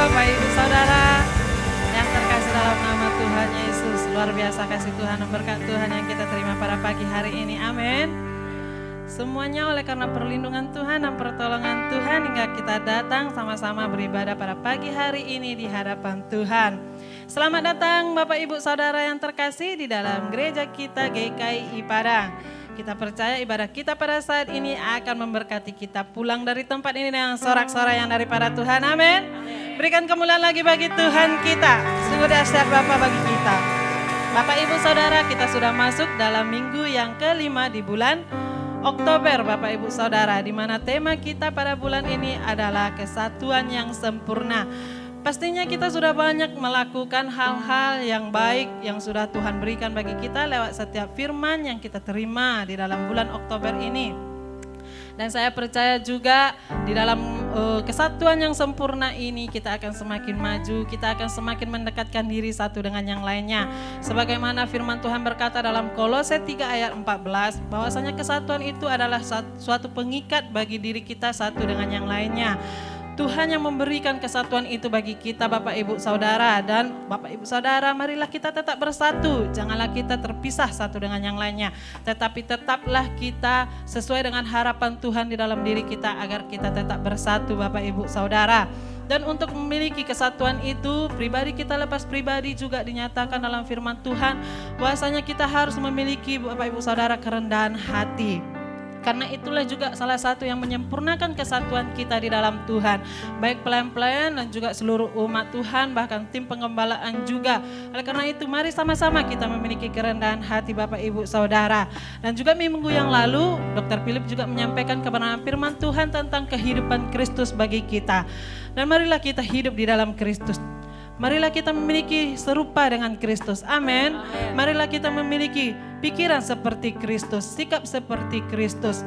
Bapak Ibu Saudara yang terkasih dalam nama Tuhan Yesus. Luar biasa kasih Tuhan dan berkat Tuhan yang kita terima pada pagi hari ini. Amin. Semuanya oleh karena perlindungan Tuhan dan pertolongan Tuhan hingga kita datang sama-sama beribadah pada pagi hari ini di hadapan Tuhan. Selamat datang Bapak Ibu Saudara yang terkasih di dalam gereja kita GKI Padang. Kita percaya ibadah kita pada saat ini akan memberkati kita pulang dari tempat ini dengan sorak-sorai yang daripada Tuhan. Amin. Berikan kemuliaan lagi bagi Tuhan kita. Sungguh dahsyat Bapa bagi kita. Bapak Ibu Saudara, kita sudah masuk dalam minggu yang kelima di bulan Oktober Bapak Ibu Saudara, di mana tema kita pada bulan ini adalah kesatuan yang sempurna. Pastinya kita sudah banyak melakukan hal-hal yang baik yang sudah Tuhan berikan bagi kita lewat setiap firman yang kita terima di dalam bulan Oktober ini. Dan saya percaya juga di dalam kesatuan yang sempurna ini kita akan semakin maju, kita akan semakin mendekatkan diri satu dengan yang lainnya. Sebagaimana firman Tuhan berkata dalam Kolose 3 ayat 14, bahwasanya kesatuan itu adalah suatu pengikat bagi diri kita satu dengan yang lainnya. Tuhan yang memberikan kesatuan itu bagi kita Bapak Ibu Saudara, dan Bapak Ibu Saudara marilah kita tetap bersatu. Janganlah kita terpisah satu dengan yang lainnya, tetapi tetaplah kita sesuai dengan harapan Tuhan di dalam diri kita agar kita tetap bersatu Bapak Ibu Saudara. Dan untuk memiliki kesatuan itu, pribadi kita lepas pribadi juga dinyatakan dalam firman Tuhan bahwasanya kita harus memiliki Bapak Ibu Saudara kerendahan hati. Karena itulah juga salah satu yang menyempurnakan kesatuan kita di dalam Tuhan. Baik pelayan-pelayan dan juga seluruh umat Tuhan, bahkan tim pengembalaan juga. Oleh karena itu mari sama-sama kita memiliki kerendahan hati Bapak Ibu Saudara. Dan juga minggu yang lalu Dr. Philip juga menyampaikan kebenaran firman Tuhan tentang kehidupan Kristus bagi kita. Dan marilah kita hidup di dalam Kristus. Marilah kita memiliki serupa dengan Kristus. Amin. Marilah kita memiliki pikiran seperti Kristus, sikap seperti Kristus.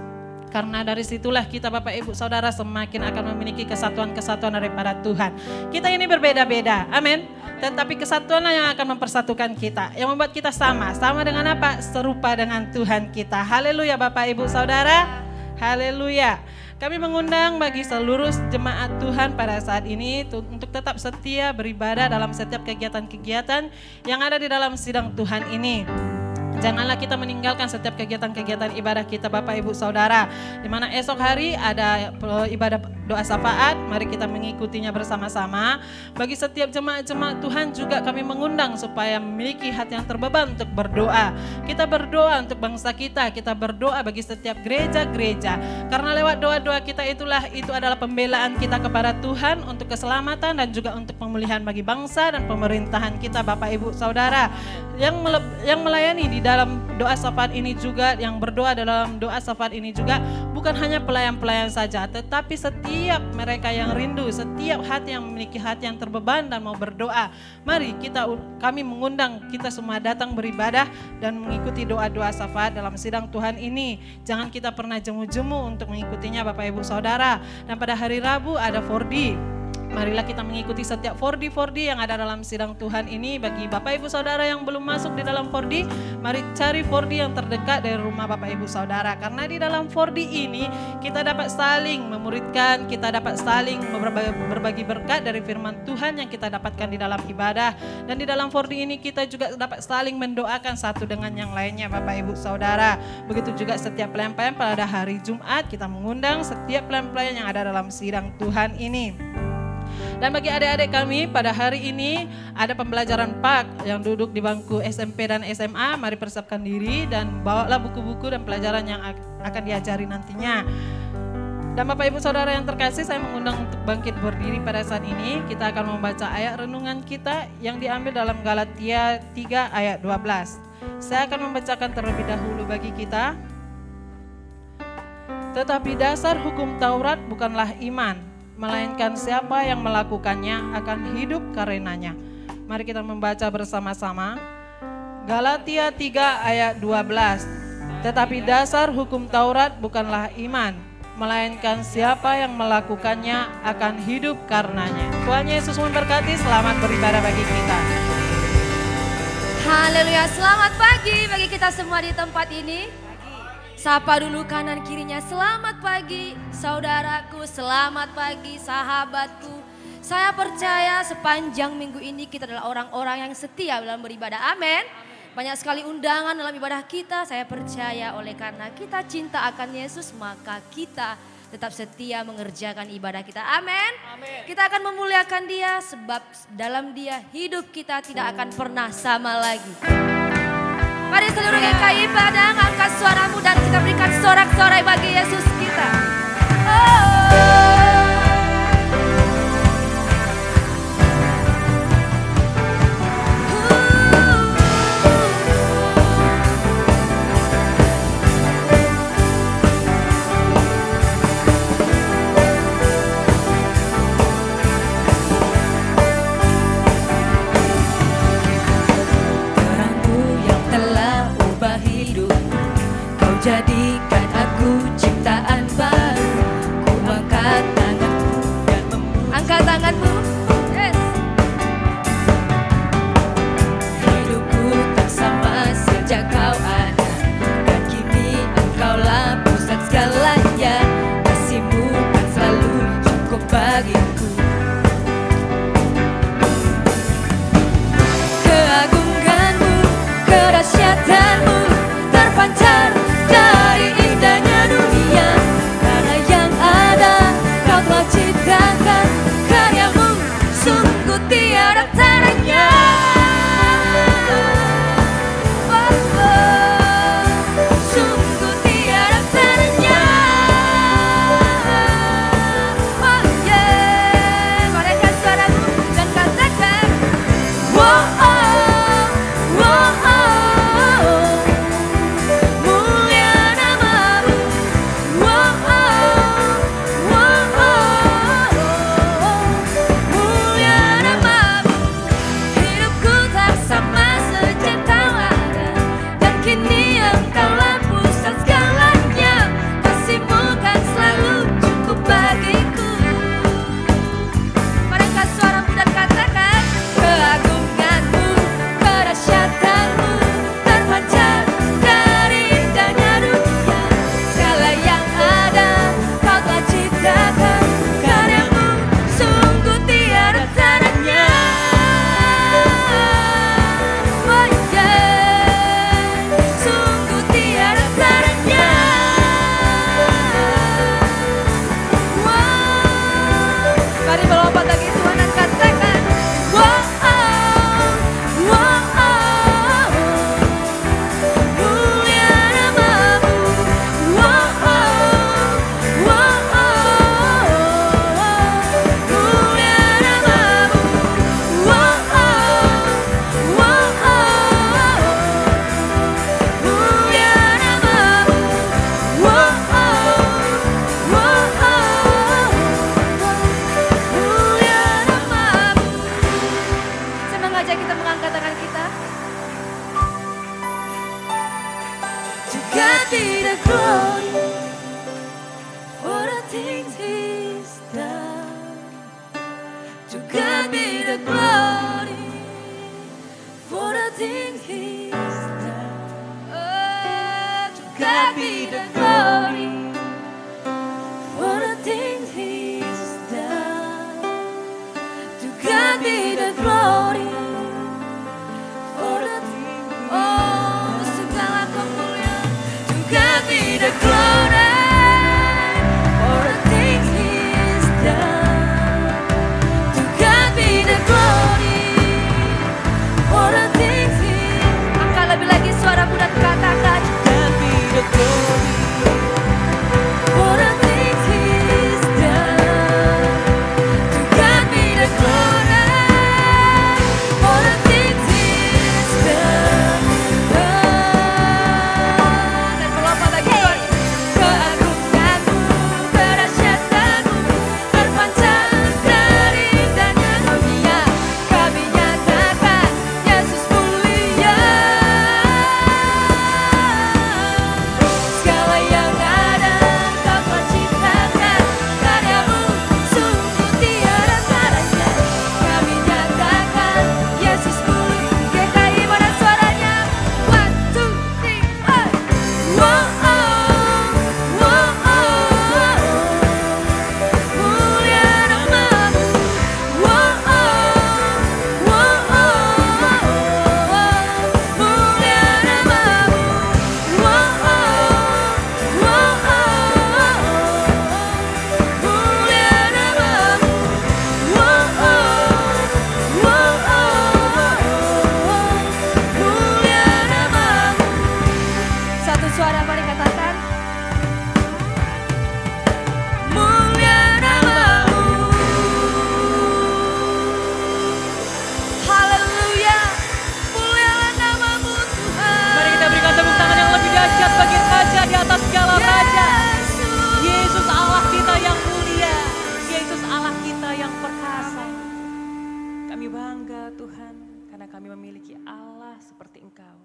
Karena dari situlah kita Bapak Ibu Saudara semakin akan memiliki kesatuan-kesatuan daripada Tuhan. Kita ini berbeda-beda, amin. Tetapi kesatuanlah yang akan mempersatukan kita, yang membuat kita sama. Sama dengan apa? Serupa dengan Tuhan kita. Haleluya Bapak Ibu Saudara. Haleluya. Kami mengundang bagi seluruh jemaat Tuhan pada saat ini untuk tetap setia beribadah dalam setiap kegiatan-kegiatan yang ada di dalam sidang Tuhan ini. Janganlah kita meninggalkan setiap kegiatan-kegiatan ibadah kita Bapak Ibu Saudara. Di mana esok hari ada ibadah doa syafaat, mari kita mengikutinya bersama-sama. Bagi setiap jemaat-jemaat Tuhan juga kami mengundang supaya memiliki hati yang terbeban untuk berdoa. Kita berdoa untuk bangsa kita berdoa bagi setiap gereja-gereja. Karena lewat doa-doa kita itu adalah pembelaan kita kepada Tuhan untuk keselamatan dan juga untuk pemulihan bagi bangsa dan pemerintahan kita Bapak Ibu Saudara. Yang melayani di dalam doa syafaat ini juga, yang berdoa dalam doa syafaat ini juga bukan hanya pelayan-pelayan saja, tetapi setiap mereka yang rindu, setiap hati yang memiliki hati yang terbeban dan mau berdoa. Mari kami mengundang kita semua datang beribadah dan mengikuti doa-doa syafaat dalam sidang Tuhan ini. Jangan kita pernah jemu-jemu untuk mengikutinya Bapak Ibu Saudara. Dan pada hari Rabu ada 4D. Marilah kita mengikuti setiap 4D yang ada dalam sidang Tuhan ini. Bagi Bapak Ibu Saudara yang belum masuk di dalam 4D, mari cari 4D yang terdekat dari rumah Bapak Ibu Saudara. Karena di dalam 4D ini kita dapat saling memuridkan, kita dapat saling berbagi berkat dari firman Tuhan yang kita dapatkan di dalam ibadah. Dan di dalam 4D ini kita juga dapat saling mendoakan satu dengan yang lainnya Bapak Ibu Saudara. Begitu juga setiap pelayan-pelayan pada hari Jumat kita mengundang setiap pelayan-pelayan yang ada dalam sidang Tuhan ini. Dan bagi adik-adik kami pada hari ini ada pembelajaran PAK yang duduk di bangku SMP dan SMA. Mari persiapkan diri dan bawalah buku-buku dan pelajaran yang akan diajari nantinya. Dan Bapak Ibu Saudara yang terkasih, saya mengundang untuk bangkit berdiri pada saat ini. Kita akan membaca ayat renungan kita yang diambil dalam Galatia 3 ayat 12. Saya akan membacakan terlebih dahulu bagi kita. Tetapi dasar hukum Taurat bukanlah iman, melainkan siapa yang melakukannya akan hidup karenanya. Mari kita membaca bersama-sama. Galatia 3 ayat 12. Tetapi dasar hukum Taurat bukanlah iman, melainkan siapa yang melakukannya akan hidup karenanya. Tuhan Yesus memberkati, selamat beribadah bagi kita. Haleluya, selamat pagi bagi kita semua di tempat ini. Sapa dulu kanan kirinya, selamat pagi saudaraku, selamat pagi sahabatku, Saya percaya sepanjang minggu ini kita adalah orang-orang yang setia dalam beribadah. Amin. Banyak sekali undangan dalam ibadah kita. Saya percaya oleh karena kita cinta akan Yesus, maka kita tetap setia mengerjakan ibadah kita. Amin. Kita akan memuliakan Dia sebab dalam Dia hidup kita tidak akan pernah sama lagi. Mari seluruh GKI pada angkat suaramu dan kita berikan sorak-sorai bagi Yesus kita. Jadikan aku ciptaan baru. Ku angkat tanganku dan angkat tanganmu. Yes. Hidupku tak sama sejak kau ada, dan kini engkaulah pusat segalanya. Kasihmu kan selalu cukup bagiku. Keagunganmu, kedahsyatanmu terpancar dari indahnya dunia. Karena yang ada kau telah ciptakan, karyamu sungguh tiada tandanya. Sungguh tiada tandanya. Mari angkat suaramu dan katakan, God be the glory for the things He's done. To God be the glory for the things He's done. Oh, to God be the glory for the things He's done. To God be the glory for the things He's done. Segala kemuliaan. To God be the glory for the things He's done. To God be the glory for the things He's kami memiliki Allah seperti Engkau.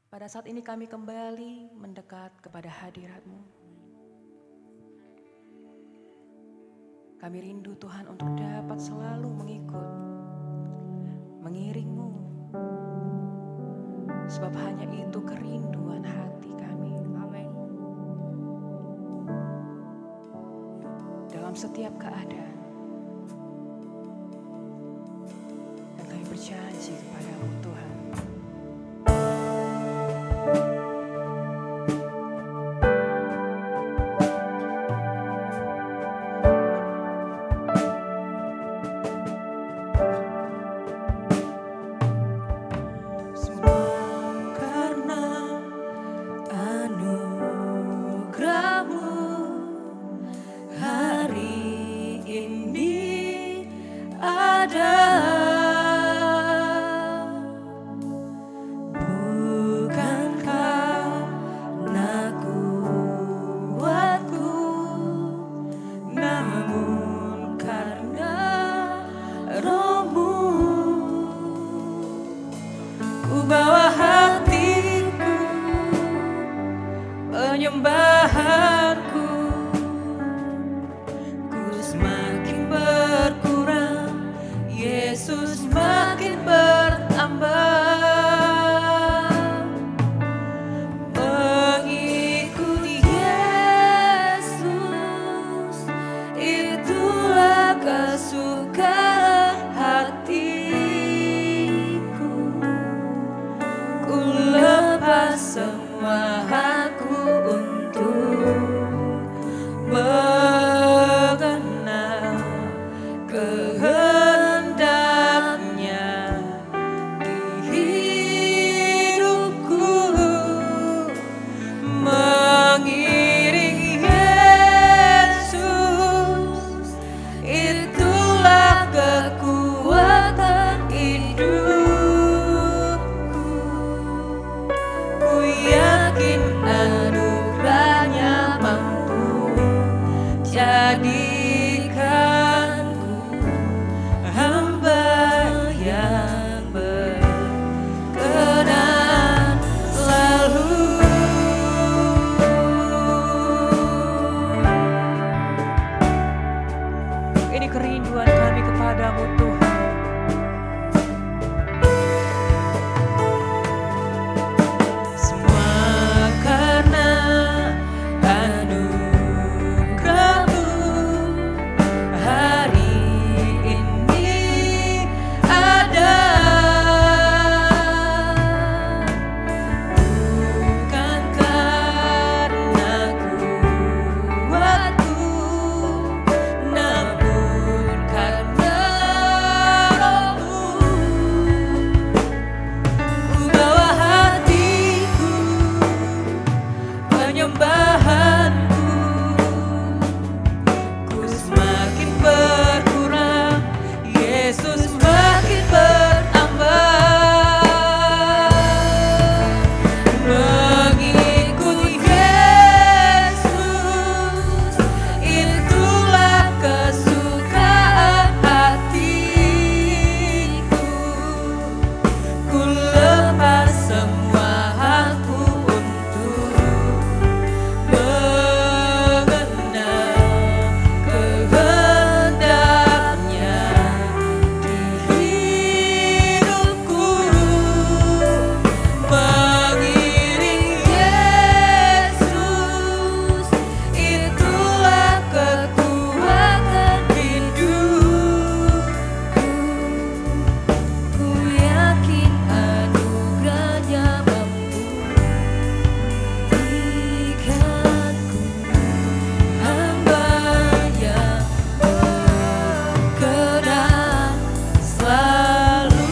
Pada saat ini kami kembali mendekat kepada hadirat-Mu. Kami rindu Tuhan untuk dapat selalu mengikut, mengiring-Mu. Sebab hanya itu kerinduan hati kami. Amin. Dalam setiap keadaan. Dan kami berjanji kepada-Mu Tuhan. Penyembahanku, ku semakin berkurang, Yesus makin bertambah. Mengikuti Yesus, itulah kesukaan hatiku. Ku lepas semua aku mengenal kehendaknya di hidupku, mengiring Yesus, itulah kekuatan hidupku. Ku yakin anugerahnya mampu jadikanku hamba yang berkenan selalu. Ini kerinduan kami kepada-Mu Tuhan. Semua karena anugerah-Mu hari ini ada. Bukan karena kuatku, namun karena Roh-Mu. Ku bawa hatiku, penyembahanku, ku semakin berkurang, Yesus makin bertambah. Mengikuti Yesus, itulah kesukaan hatiku. Ku lepas semua aku untuk mengenal kehendaknya di hidupku, mengiring Yesus, itulah kekuatan hidupku. Ku yakin anugerahnya mampu jadikanku hamba yang berkenan selalu.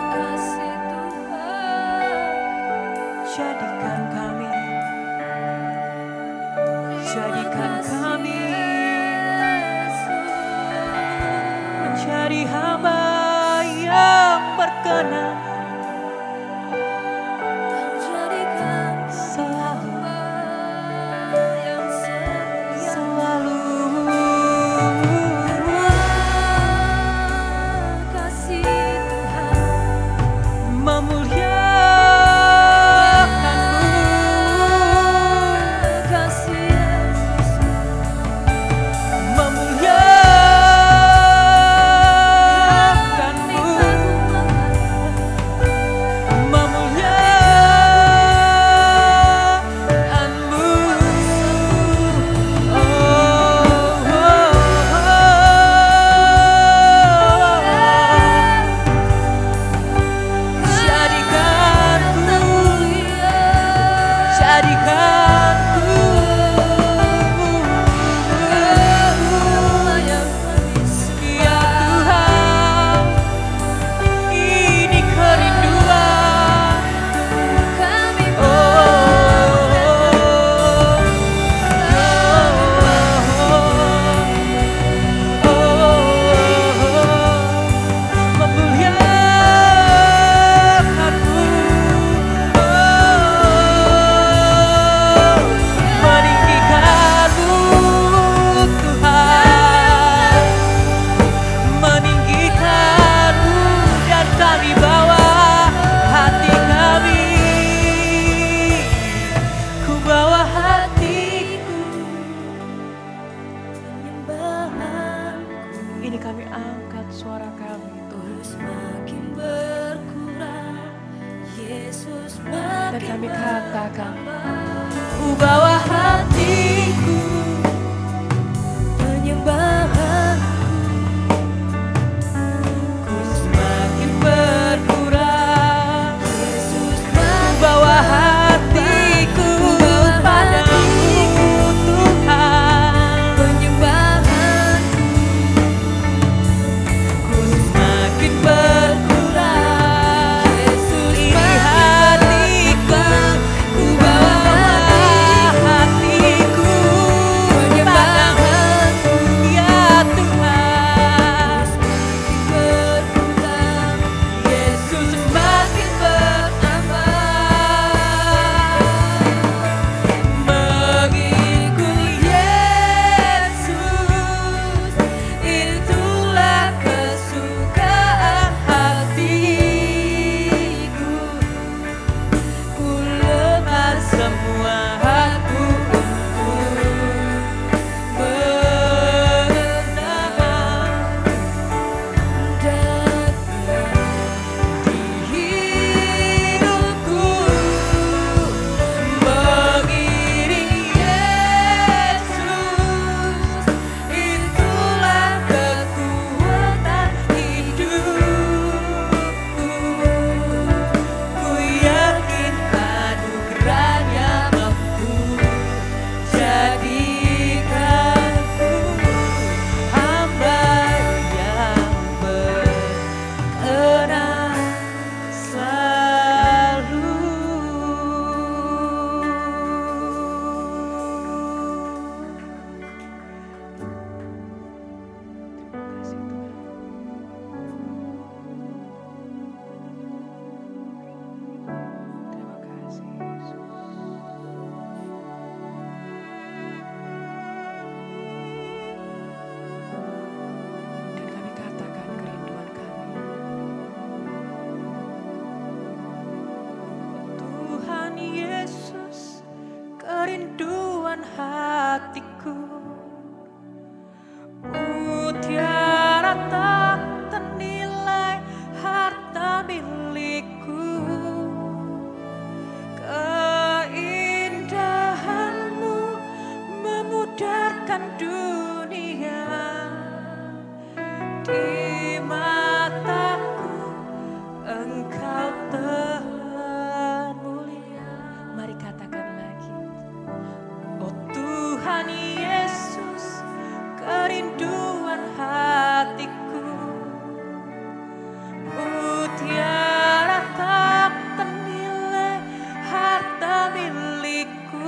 Kasih Tuhan, Jadikan kami menjadi hamba yang berkenan angkat suara kami Tuhan. Semakin berkurang, Yesus Dan makin kami katakan, ku bawa hatiku penyembahan. Ku semakin berkurang, Yesus makin Bawa hatiku padamu Tuhan. penyembahan. Ku semakin berkurang, Yesus Di makin hatiku ku bawa hatiku penyembahan. ya Tuhan. Berkurang, Yesus semakin bertambah. Mengikut Yesus, itulah kesukaan hatiku. Ku lepas semua hakku untuk berdagang di hidupku. Mengiring Yesus, itulah kekuatan hidupku. Ku yakin anugerahnya mampu jadikanku hamba yang berkenan selalu. terima kasih Yesus. Dan kami katakan kerinduan kami. Tuhan Yesus, kerinduan hatiku, mutiara tak ternilai harta milikku. Keindahanmu memudarkan dunia. Di mataku Engkau termulia. Mari katakan lagi. Oh Tuhan Yesus, kerinduan hatiku, mutiara tak ternilai harta milikku.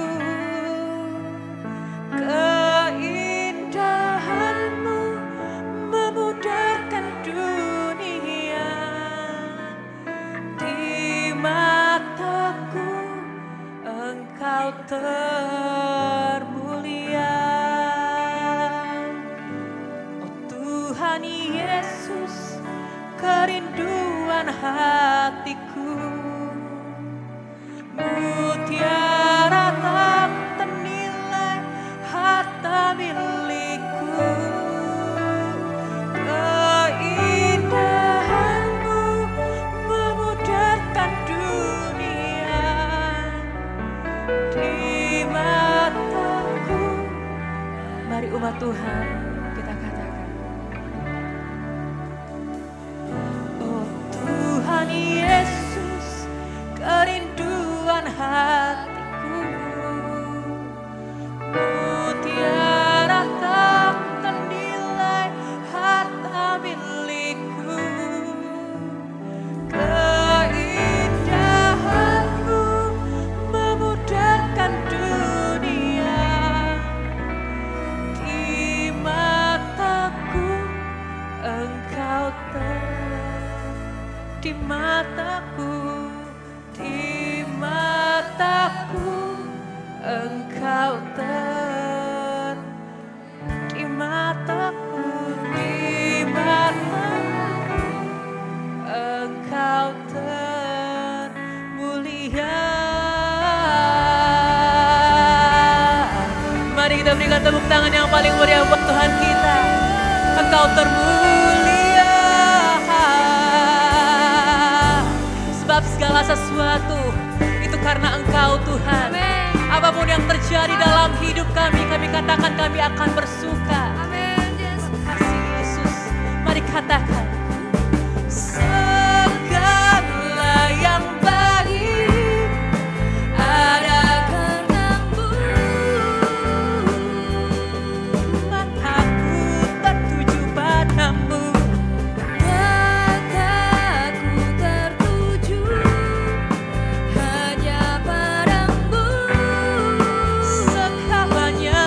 Keindahanmu memudarkan dunia. Di mataku Engkau termulia. Oh Tuhan Yesus, kerinduan hatiku, mutiara tak ternilai harta milikku. Keindahanmu memudarkan dunia. Di mataku. Mari umat Tuhan kita katakan. Oh Tuhan Yesus, kerinduan hatiku, mutiara tak ternilai harta milikku. Keindahanmu memudarkan dunia. Di mataku Engkau di mataku, di mataku Engkau di mataku, di mataku Engkau termulia. Mari kita berikan tepuk tangan yang paling meriah buat Tuhan kita. Engkau termulia. segala sesuatu itu karena Engkau Tuhan. Amin. Apapun yang terjadi dalam hidup kami katakan kami akan bersuka. Amin. Yesus. Terima kasih Yesus. Mari katakan. Segala yang baik ada karena-Mu. Mataku tertuju padamu. Mataku tertuju hanya padamu. Segalanya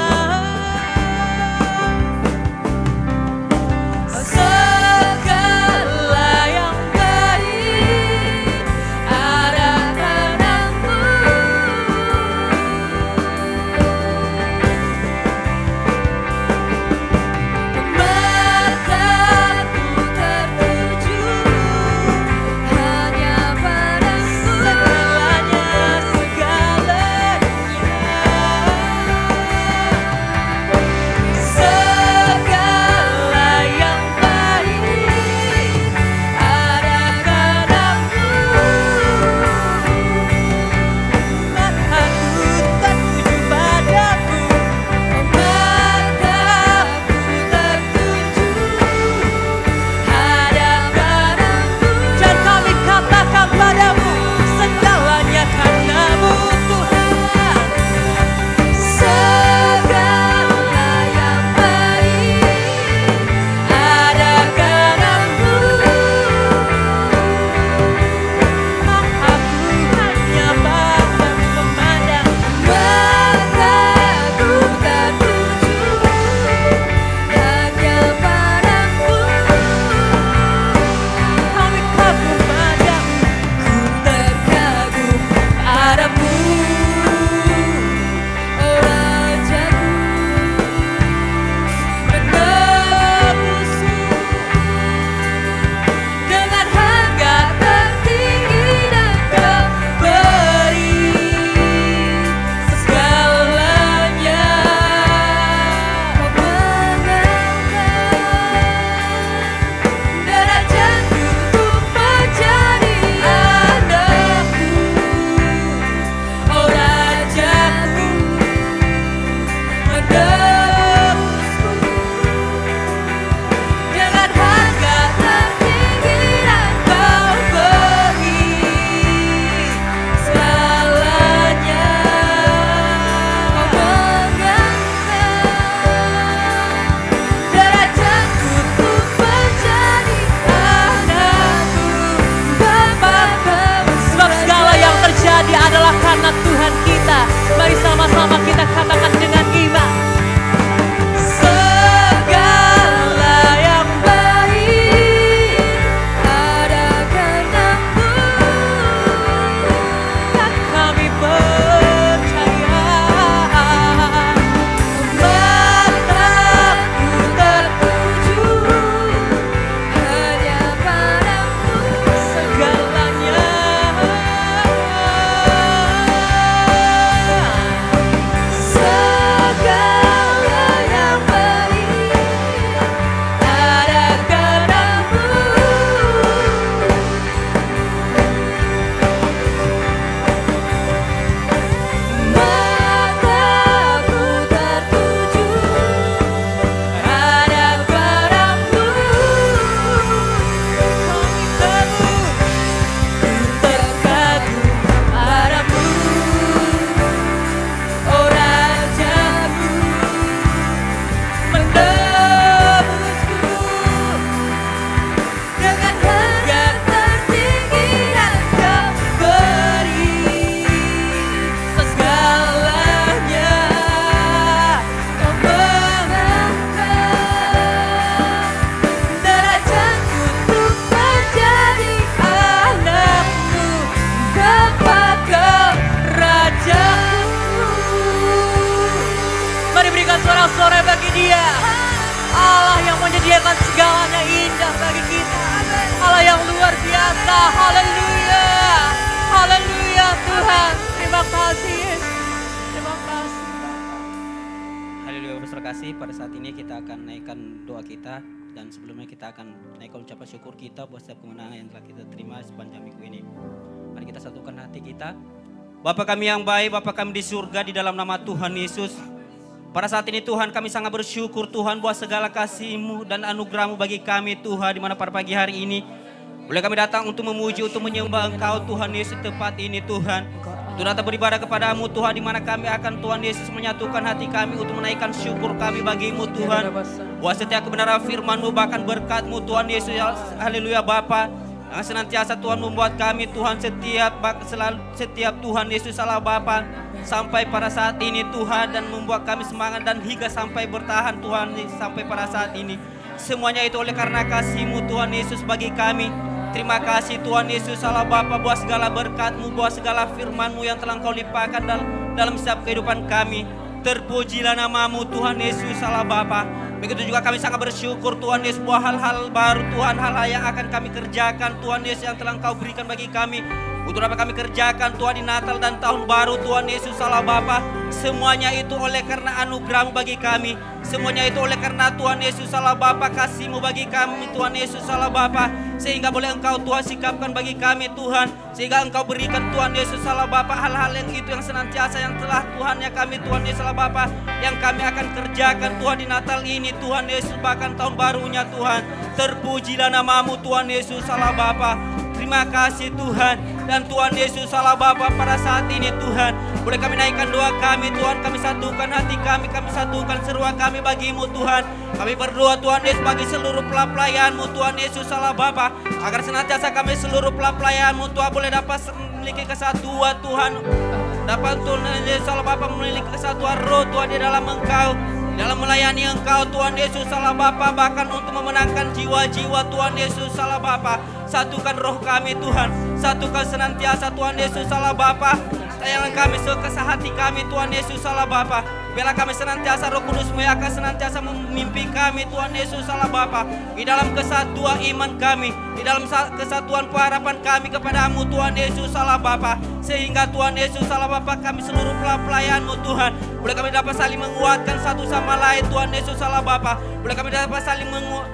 sorak-sorai bagi Dia. Allah yang menyediakan segalanya indah bagi kita. Allah yang luar biasa. Haleluya. Haleluya Tuhan. Terima kasih Yesus. Terima kasih Bapak. Haleluya, berserah kasih. Pada saat ini kita akan naikkan doa kita. Dan sebelumnya kita akan naikkan ucapan syukur kita buat setiap kemenangan yang telah kita terima sepanjang minggu ini. Mari kita satukan hati kita. Bapa kami yang baik, Bapa kami di surga, di dalam nama Tuhan Yesus. Pada saat ini Tuhan kami sangat bersyukur Tuhan buat segala kasih-Mu dan anugerah-Mu bagi kami Tuhan. Di mana pada pagi hari ini boleh kami datang untuk memuji, untuk menyembah Engkau Tuhan Yesus tepat ini Tuhan. Untuk datang beribadah kepadamu Tuhan, di mana kami akan Tuhan Yesus menyatukan hati kami untuk menaikkan syukur kami bagi-Mu Tuhan. Buat setiap kebenaran firman-Mu bahkan berkat-Mu Tuhan Yesus, haleluya Bapa. Yang senantiasa Tuhan membuat kami Tuhan setiap Tuhan Yesus Allah Bapa sampai pada saat ini Tuhan, dan membuat kami semangat dan hingga sampai bertahan Tuhan sampai pada saat ini. Semuanya itu oleh karena kasih-Mu Tuhan Yesus bagi kami. Terima kasih Tuhan Yesus Allah Bapa buat segala berkat-Mu, buat segala firman-Mu yang telah Engkau limpahkan dalam setiap kehidupan kami. Terpujilah nama-Mu Tuhan Yesus Allah Bapa. Begitu juga kami sangat bersyukur Tuhan Yesus buat hal-hal baru Tuhan, hal-hal yang akan kami kerjakan Tuhan Yesus yang telah Engkau berikan bagi kami. Untuk apa kami kerjakan Tuhan di Natal dan Tahun Baru Tuhan Yesus Allah Bapa. Semuanya itu oleh karena anugerah-Mu bagi kami. Semuanya itu oleh karena Tuhan Yesus Allah Bapa, kasih-Mu bagi kami Tuhan Yesus Allah Bapa. Sehingga boleh Engkau Tuhan sikapkan bagi kami Tuhan. Sehingga Engkau berikan Tuhan Yesus Allah Bapa hal-hal yang itu yang senantiasa yang telah Tuhan ya kami Tuhan Yesus Allah Bapa, yang kami akan kerjakan Tuhan di Natal ini Tuhan Yesus, bahkan tahun barunya Tuhan. Terpujilah nama-Mu Tuhan Yesus Allah Bapa. Terima kasih Tuhan. Dan Tuhan Yesus Allah Bapa pada saat ini Tuhan, boleh kami naikkan doa kami Tuhan. Kami satukan hati kami satukan seruan kami bagi-Mu Tuhan. Kami berdoa Tuhan Yesus bagi seluruh pelayan-Mu Tuhan Yesus Allah Bapa, agar senantiasa kami seluruh pelayan-Mu Tuhan boleh dapat memiliki kesatuan Tuhan. Dapat Tuhan Yesus Allah Bapa memiliki kesatuan roh Tuhan di dalam Engkau, dalam melayani Engkau Tuhan Yesus Allah Bapa, bahkan untuk memenangkan jiwa-jiwa Tuhan Yesus Allah Bapa. Satukan roh kami Tuhan, satukan senantiasa Tuhan Yesus Allah Bapa. Sayangan kami sekesah hati kami Tuhan Yesus Allah Bapa. Biarlah kami senantiasa Roh Kudus-Mu yang akan senantiasa memimpin kami Tuhan Yesus Allah Bapa. Di dalam kesatuan iman kami, di dalam kesatuan pengharapan kami kepada-Mu Tuhan Yesus Allah Bapa. Sehingga Tuhan Yesus Allah Bapa, kami seluruh pelayan-Mu Tuhan, boleh kami dapat saling menguatkan satu sama lain Tuhan Yesus Allah Bapa. Boleh kami dapat saling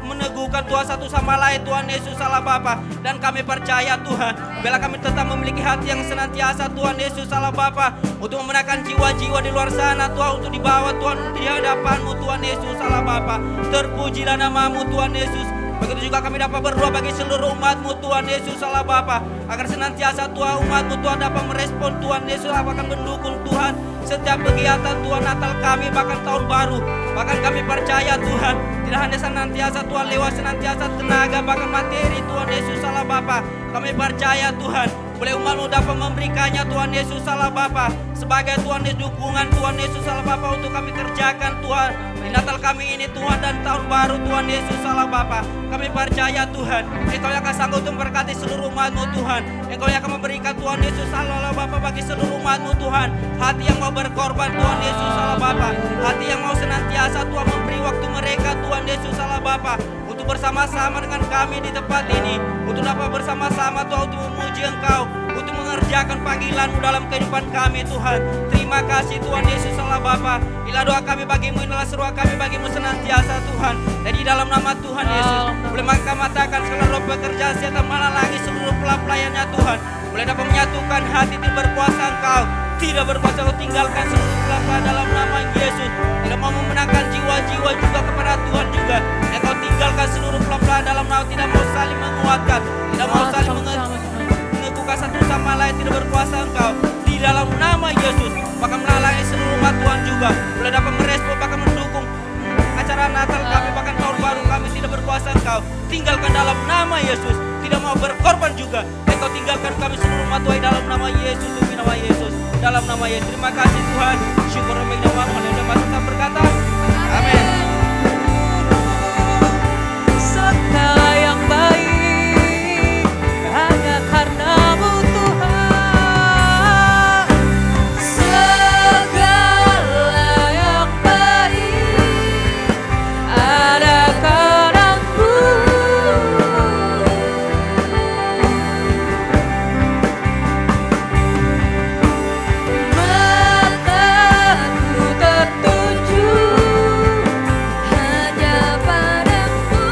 meneguhkan Tuhan satu sama lain Tuhan Yesus Allah Bapa. Dan kami percaya Tuhan, biarlah kami tetap memiliki hati yang senantiasa Tuhan Yesus Allah Bapa, untuk memenangkan jiwa-jiwa di luar sana Tuhan, untuk dibawa Tuhan di hadapan-Mu Tuhan Yesus Allah Bapa. Terpujilah nama-Mu Tuhan Yesus. Begitu juga kami dapat berdoa bagi seluruh umat-Mu Tuhan Yesus Allah Bapa, agar senantiasa Tuhan umat-Mu Tuhan dapat merespon Tuhan Yesus, akan mendukung Tuhan setiap kegiatan Tuhan Natal kami, bahkan tahun baru. Bahkan kami percaya Tuhan, tidak hanya senantiasa Tuhan lewat senantiasa tenaga, bahkan materi Tuhan Yesus Allah Bapa. Kami percaya Tuhan, boleh umat-Mu dapat memberikannya Tuhan Yesus Allah Bapa, sebagai Tuhan Yesus dukungan Tuhan Yesus Allah Bapa untuk kami kerjakan Tuhan di Natal kami ini Tuhan, dan tahun baru Tuhan Yesus Allah Bapa. Kami percaya Tuhan, Engkau yang akan sanggup untuk memberkati seluruh umat-Mu Tuhan. Engkau yang akan memberikan Tuhan Yesus Allah Bapa bagi seluruh umat-Mu Tuhan, hati yang mau berkorban Tuhan Yesus Allah Bapa, hati yang mau senantiasa Tuhan memberi waktu mereka Tuhan Yesus Allah Bapa, untuk bersama-sama dengan kami di tempat ini, untuk dapat bersama-sama Tuhan untuk memuji Engkau, untuk mengerjakan panggilan-Mu dalam kehidupan kami Tuhan. Terima kasih Tuhan Yesus Allah Bapa. Inilah doa kami bagi-Mu, inilah seruan kami bagi-Mu senantiasa Tuhan. Dan di dalam nama Tuhan Yesus, boleh maka matakan segala roh bekerja setan menalangi seluruh pelayannya Tuhan. Boleh dapat menyatukan hati tidak berkuasa Engkau, tidak berkuasa Engkau tinggalkan seluruh pelayan dalam nama Yesus. Tidak mau memenangkan jiwa-jiwa juga kepada Tuhan juga. Engkau tinggalkan seluruh pelayan dalam nama, tidak mau saling menguatkan, tidak mau saling meneguhkan satu sama lain, tidak berkuasa Engkau. Di dalam nama Yesus, bahkan melalui seluruh umat Tuhan juga boleh dapat merespon, bahkan mendukung acara Natal kami, bahkan tahun baru kami, tidak berkuasa Engkau. Tinggalkan dalam nama Yesus, tidak mau berkorban juga. Engkau tinggalkan kami seluruh umat Tuhan dalam nama Yesus, demi nama Yesus, dalam nama Yesus. Terima kasih Tuhan, syukur dan nama Tuhan masih berkata, amin. Segala yang baik hanya karena-Mu Tuhan. Segala yang baik ada karena-Mu. Mataku tertuju hanya pada-Mu.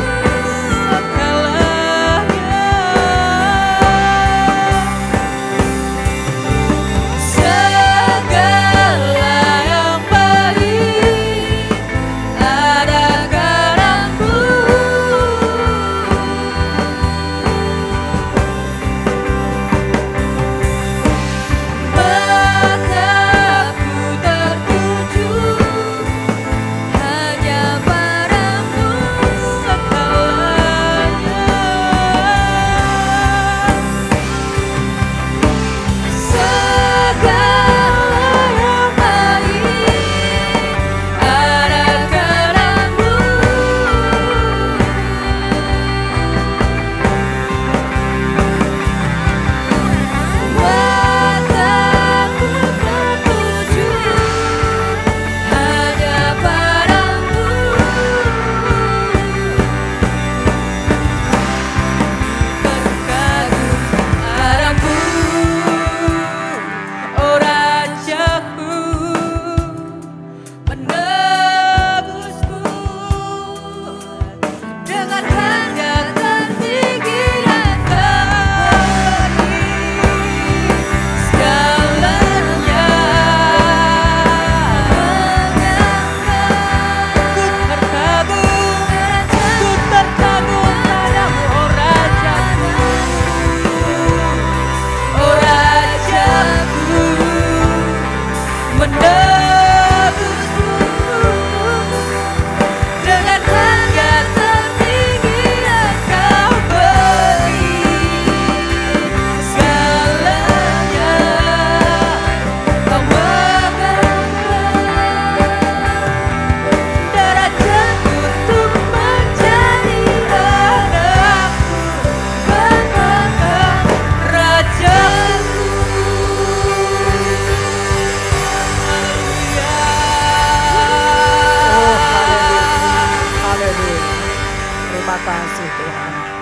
Tuhan.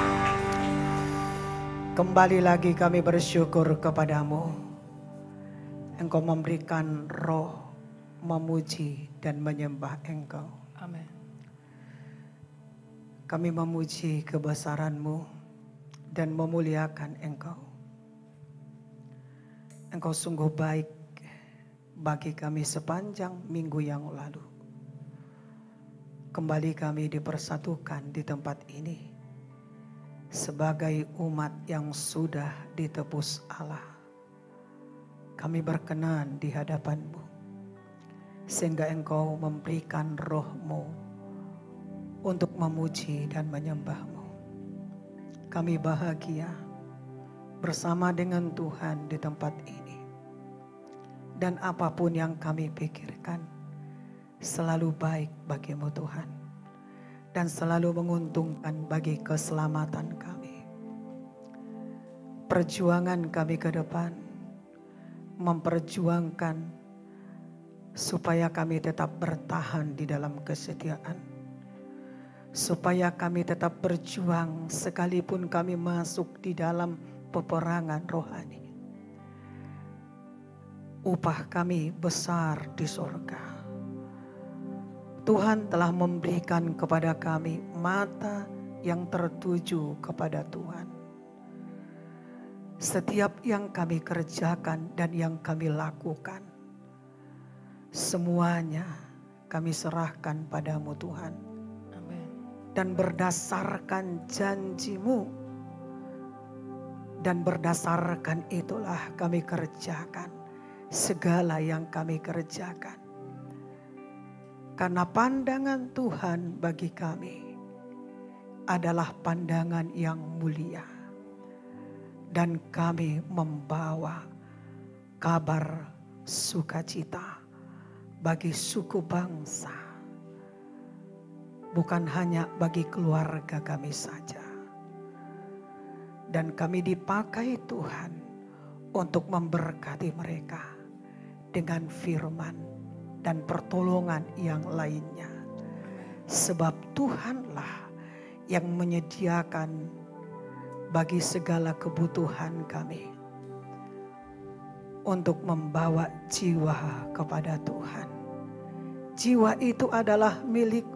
Kembali lagi kami bersyukur kepadamu. Engkau memberikan roh memuji dan menyembah Engkau. Amin. Kami memuji kebesaran-Mu dan memuliakan Engkau. Engkau sungguh baik bagi kami sepanjang minggu yang lalu. Kembali kami dipersatukan di tempat ini sebagai umat yang sudah ditebus Allah. Kami berkenan di hadapan-Mu sehingga Engkau memberikan roh-Mu untuk memuji dan menyembah-Mu. Kami bahagia bersama dengan Tuhan di tempat ini. Dan apapun yang kami pikirkan selalu baik bagi-Mu Tuhan. Dan selalu menguntungkan bagi keselamatan kami. Perjuangan kami ke depan memperjuangkan supaya kami tetap bertahan di dalam kesetiaan. Supaya kami tetap berjuang sekalipun kami masuk di dalam peperangan rohani. Upah kami besar di surga. Tuhan telah memberikan kepada kami mata yang tertuju kepada Tuhan. Setiap yang kami kerjakan dan yang kami lakukan, semuanya kami serahkan padamu Tuhan. Dan berdasarkan janji-Mu, dan berdasarkan itulah kami kerjakan segala yang kami kerjakan. Karena pandangan Tuhan bagi kami adalah pandangan yang mulia. Dan kami membawa kabar sukacita bagi suku bangsa. Bukan hanya bagi keluarga kami saja. Dan kami dipakai Tuhan untuk memberkati mereka dengan firman dan pertolongan yang lainnya. Sebab Tuhanlah yang menyediakan bagi segala kebutuhan kami untuk membawa jiwa kepada Tuhan. Jiwa itu adalah milik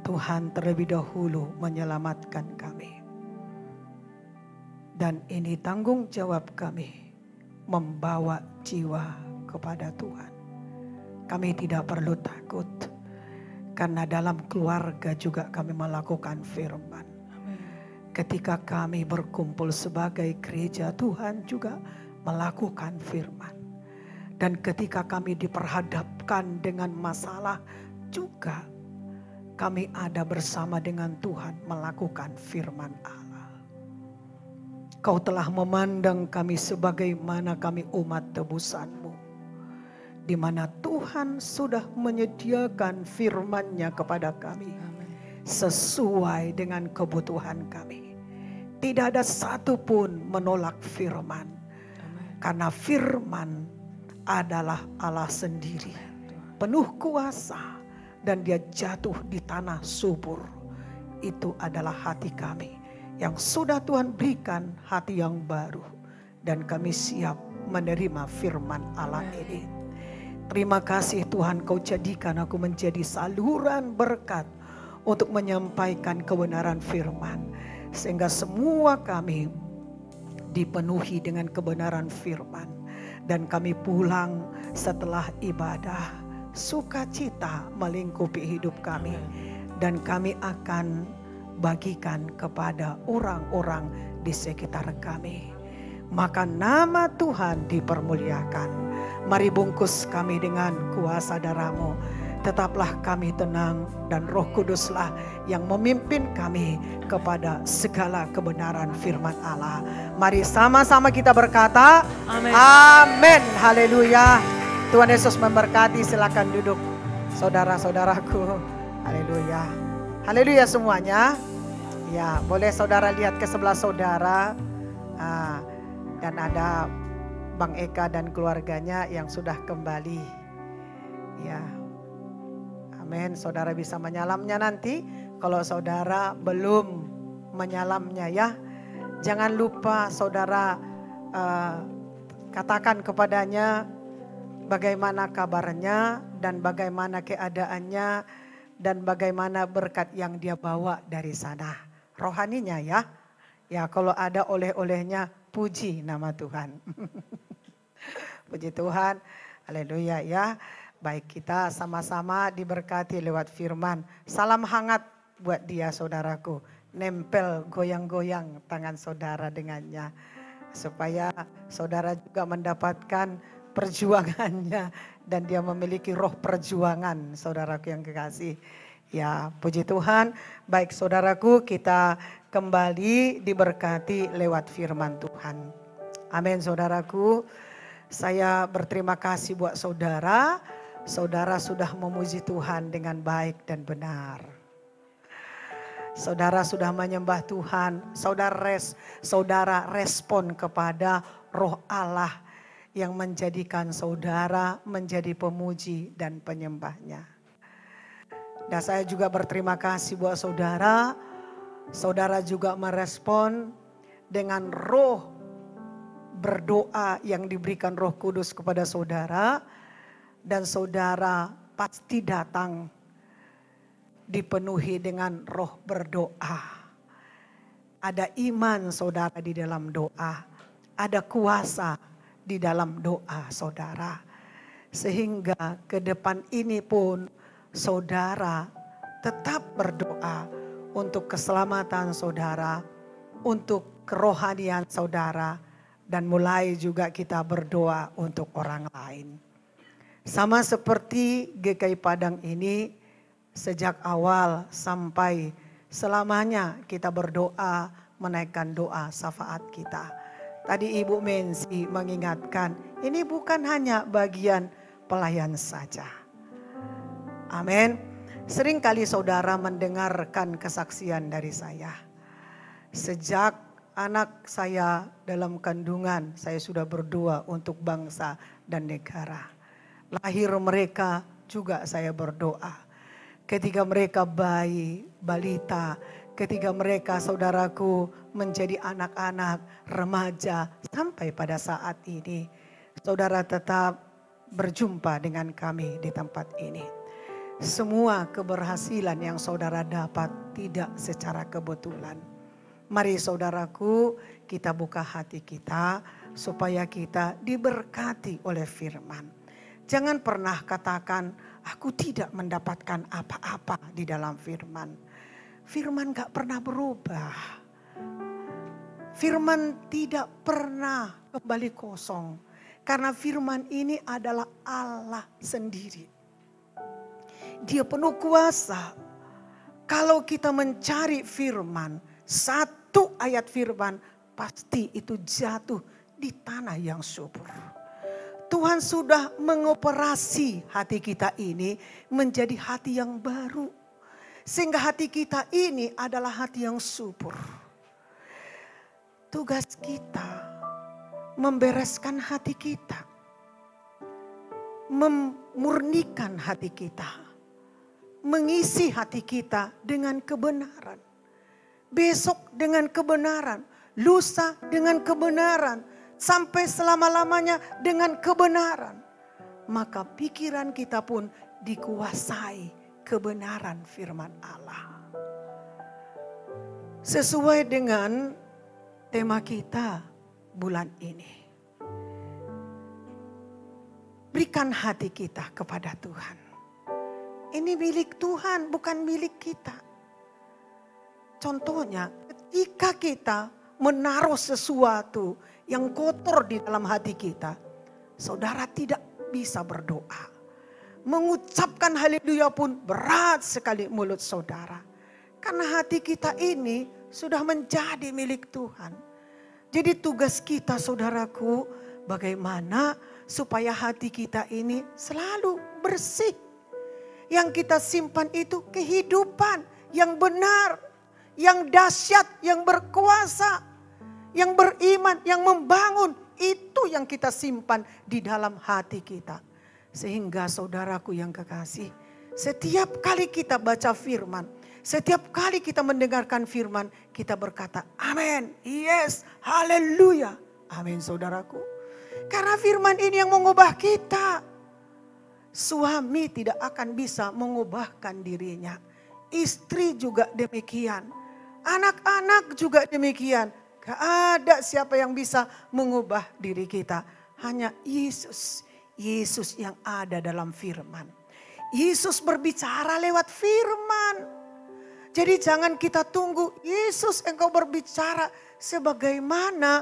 Tuhan terlebih dahulu menyelamatkan kami. Dan ini tanggung jawab kami membawa jiwa kepada Tuhan. Kami tidak perlu takut karena dalam keluarga juga kami melakukan firman. Ketika kami berkumpul sebagai gereja, Tuhan juga melakukan firman. Dan ketika kami diperhadapkan dengan masalah juga kami ada bersama dengan Tuhan melakukan firman Allah. Kau telah memandang kami sebagaimana kami umat tebusan-Mu. Di mana Tuhan sudah menyediakan firman-Nya kepada kami. Sesuai dengan kebutuhan kami. Tidak ada satupun menolak firman. Karena firman adalah Allah sendiri. Penuh kuasa. Dan dia jatuh di tanah subur. Itu adalah hati kami. Yang sudah Tuhan berikan hati yang baru. Dan kami siap menerima firman Allah ini. Terima kasih Tuhan, Kau jadikan aku menjadi saluran berkat. Untuk menyampaikan kebenaran firman. Sehingga semua kami dipenuhi dengan kebenaran firman. Dan kami pulang setelah ibadah. Sukacita melingkupi hidup kami. Dan kami akan bagikan kepada orang-orang di sekitar kami. Maka nama Tuhan dipermuliakan. Mari bungkus kami dengan kuasa darah-Mu. Tetaplah kami tenang dan Roh Kuduslah yang memimpin kami kepada segala kebenaran firman Allah. Mari sama-sama kita berkata, Amin. Amin. Haleluya. Tuhan Yesus memberkati, silakan duduk saudara-saudaraku. Haleluya. Haleluya semuanya. Ya, boleh saudara lihat ke sebelah saudara. Dan ada Bang Eka dan keluarganya yang sudah kembali. Ya. Amin. Saudara bisa menyalamnya nanti Kalau saudara belum menyalamnya ya, jangan lupa saudara katakan kepadanya bagaimana kabarnya dan bagaimana keadaannya dan bagaimana berkat yang dia bawa dari sana. Rohaninya ya. Ya kalau ada oleh-olehnya, puji nama Tuhan. Puji Tuhan. Haleluya ya. Baik, kita sama-sama diberkati lewat firman. Salam hangat buat dia saudaraku. Nempel goyang-goyang tangan saudara dengannya. Supaya saudara juga mendapatkan perjuangannya. Dan dia memiliki roh perjuangan saudaraku yang kekasih. Ya puji Tuhan. Baik saudaraku, kita kembali diberkati lewat firman Tuhan. Amin saudaraku. Saya berterima kasih buat saudara. Saudara sudah memuji Tuhan dengan baik dan benar. Saudara sudah menyembah Tuhan. Saudara respon kepada roh Allah yang menjadikan saudara menjadi pemuji dan penyembahnya. Dan saya juga berterima kasih buat saudara. Saudara juga merespon dengan roh berdoa yang diberikan Roh Kudus kepada saudara. Dan saudara pasti datang dipenuhi dengan roh berdoa. Ada iman saudara di dalam doa. Ada kuasa di dalam doa saudara. Sehingga ke depan ini pun saudara tetap berdoa untuk keselamatan saudara, untuk kerohanian saudara, dan mulai juga kita berdoa untuk orang lain. Sama seperti GKI Padang ini, sejak awal sampai selamanya kita berdoa, menaikkan doa syafaat kita. Tadi Ibu Mensi mengingatkan, ini bukan hanya bagian pelayan saja. Amin. Seringkali saudara mendengarkan kesaksian dari saya. Sejak anak saya dalam kandungan, saya sudah berdoa untuk bangsa dan negara. Lahir mereka juga saya berdoa. Ketika mereka bayi, balita, ketika mereka saudaraku menjadi anak-anak, remaja, sampai pada saat ini. Saudara tetap berjumpa dengan kami di tempat ini. Semua keberhasilan yang saudara dapat tidak secara kebetulan. Mari saudaraku, kita buka hati kita supaya kita diberkati oleh firman. Jangan pernah katakan, aku tidak mendapatkan apa-apa di dalam firman. Firman gak pernah berubah. Firman tidak pernah kembali kosong. Karena firman ini adalah Allah sendiri. Dia penuh kuasa. Kalau kita mencari firman, satu ayat firman pasti itu jatuh di tanah yang subur. Tuhan sudah mengoperasi hati kita ini menjadi hati yang baru. Sehingga hati kita ini adalah hati yang subur. Tugas kita membereskan hati kita. Memurnikan hati kita. Mengisi hati kita dengan kebenaran. Besok dengan kebenaran, lusa dengan kebenaran, sampai selama-lamanya dengan kebenaran. Maka pikiran kita pun dikuasai kebenaran firman Allah. Sesuai dengan tema kita bulan ini. Berikan hati kita kepada Tuhan. Ini milik Tuhan, bukan milik kita. Contohnya, ketika kita menaruh sesuatu yang kotor di dalam hati kita, saudara tidak bisa berdoa. Mengucapkan haleluya pun berat sekali mulut saudara. Karena hati kita ini sudah menjadi milik Tuhan. Jadi tugas kita saudaraku, bagaimana supaya hati kita ini selalu bersih. Yang kita simpan itu kehidupan yang benar, yang dahsyat, yang berkuasa, yang beriman, yang membangun. Itu yang kita simpan di dalam hati kita. Sehingga saudaraku yang kekasih, setiap kali kita baca firman, Setiap kali kita mendengarkan firman, kita berkata, amin, yes, haleluya. Amin saudaraku. Karena firman ini yang mengubah kita. Suami tidak akan bisa mengubahkan dirinya. Istri juga demikian. Anak-anak juga demikian. Gak ada siapa yang bisa mengubah diri kita. Hanya Yesus. Yesus yang ada dalam firman. Yesus berbicara lewat firman. Jadi jangan kita tunggu, Yesus engkau berbicara sebagaimana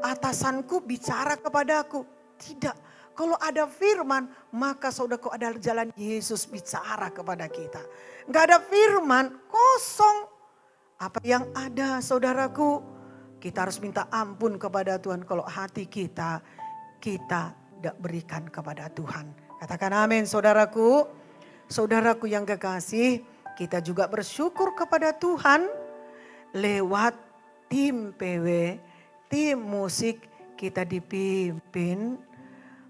atasanku bicara kepadaku. Tidak, kalau ada firman maka saudaraku adalah jalan Yesus bicara kepada kita. Enggak ada firman, kosong. Apa yang ada saudaraku, kita harus minta ampun kepada Tuhan kalau hati kita tidak berikan kepada Tuhan. Katakan amin saudaraku. Saudaraku yang kekasih, kita juga bersyukur kepada Tuhan lewat tim PW, tim musik kita dipimpin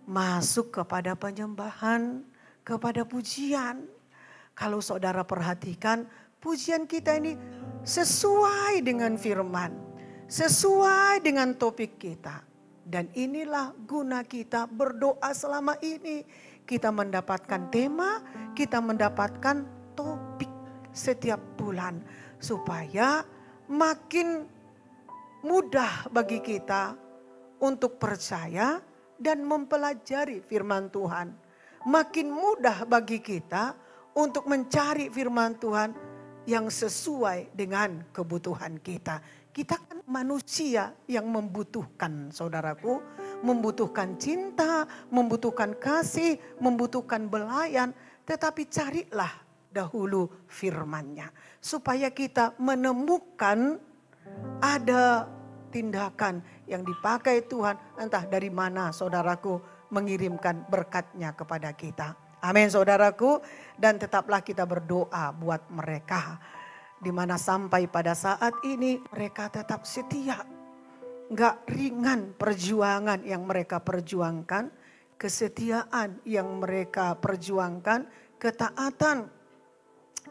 masuk kepada penyembahan, kepada pujian. Kalau saudara perhatikan pujian kita ini sesuai dengan firman, sesuai dengan topik kita. Dan inilah guna kita berdoa selama ini. Kita mendapatkan tema, kita mendapatkan topik setiap bulan. Supaya makin mudah bagi kita untuk percaya dan mempelajari firman Tuhan. Makin mudah bagi kita untuk mencari firman Tuhan yang sesuai dengan kebutuhan kita. Kita kan manusia yang membutuhkan saudaraku. Membutuhkan cinta, membutuhkan kasih, membutuhkan belayan. Tetapi carilah dahulu firman-Nya. Supaya kita menemukan ada tindakan yang dipakai Tuhan. Entah dari mana saudaraku mengirimkan berkat-Nya kepada kita. Amin saudaraku. Dan tetaplah kita berdoa buat mereka. Di mana sampai pada saat ini mereka tetap setia. Gak ringan perjuangan yang mereka perjuangkan. Kesetiaan yang mereka perjuangkan. Ketaatan,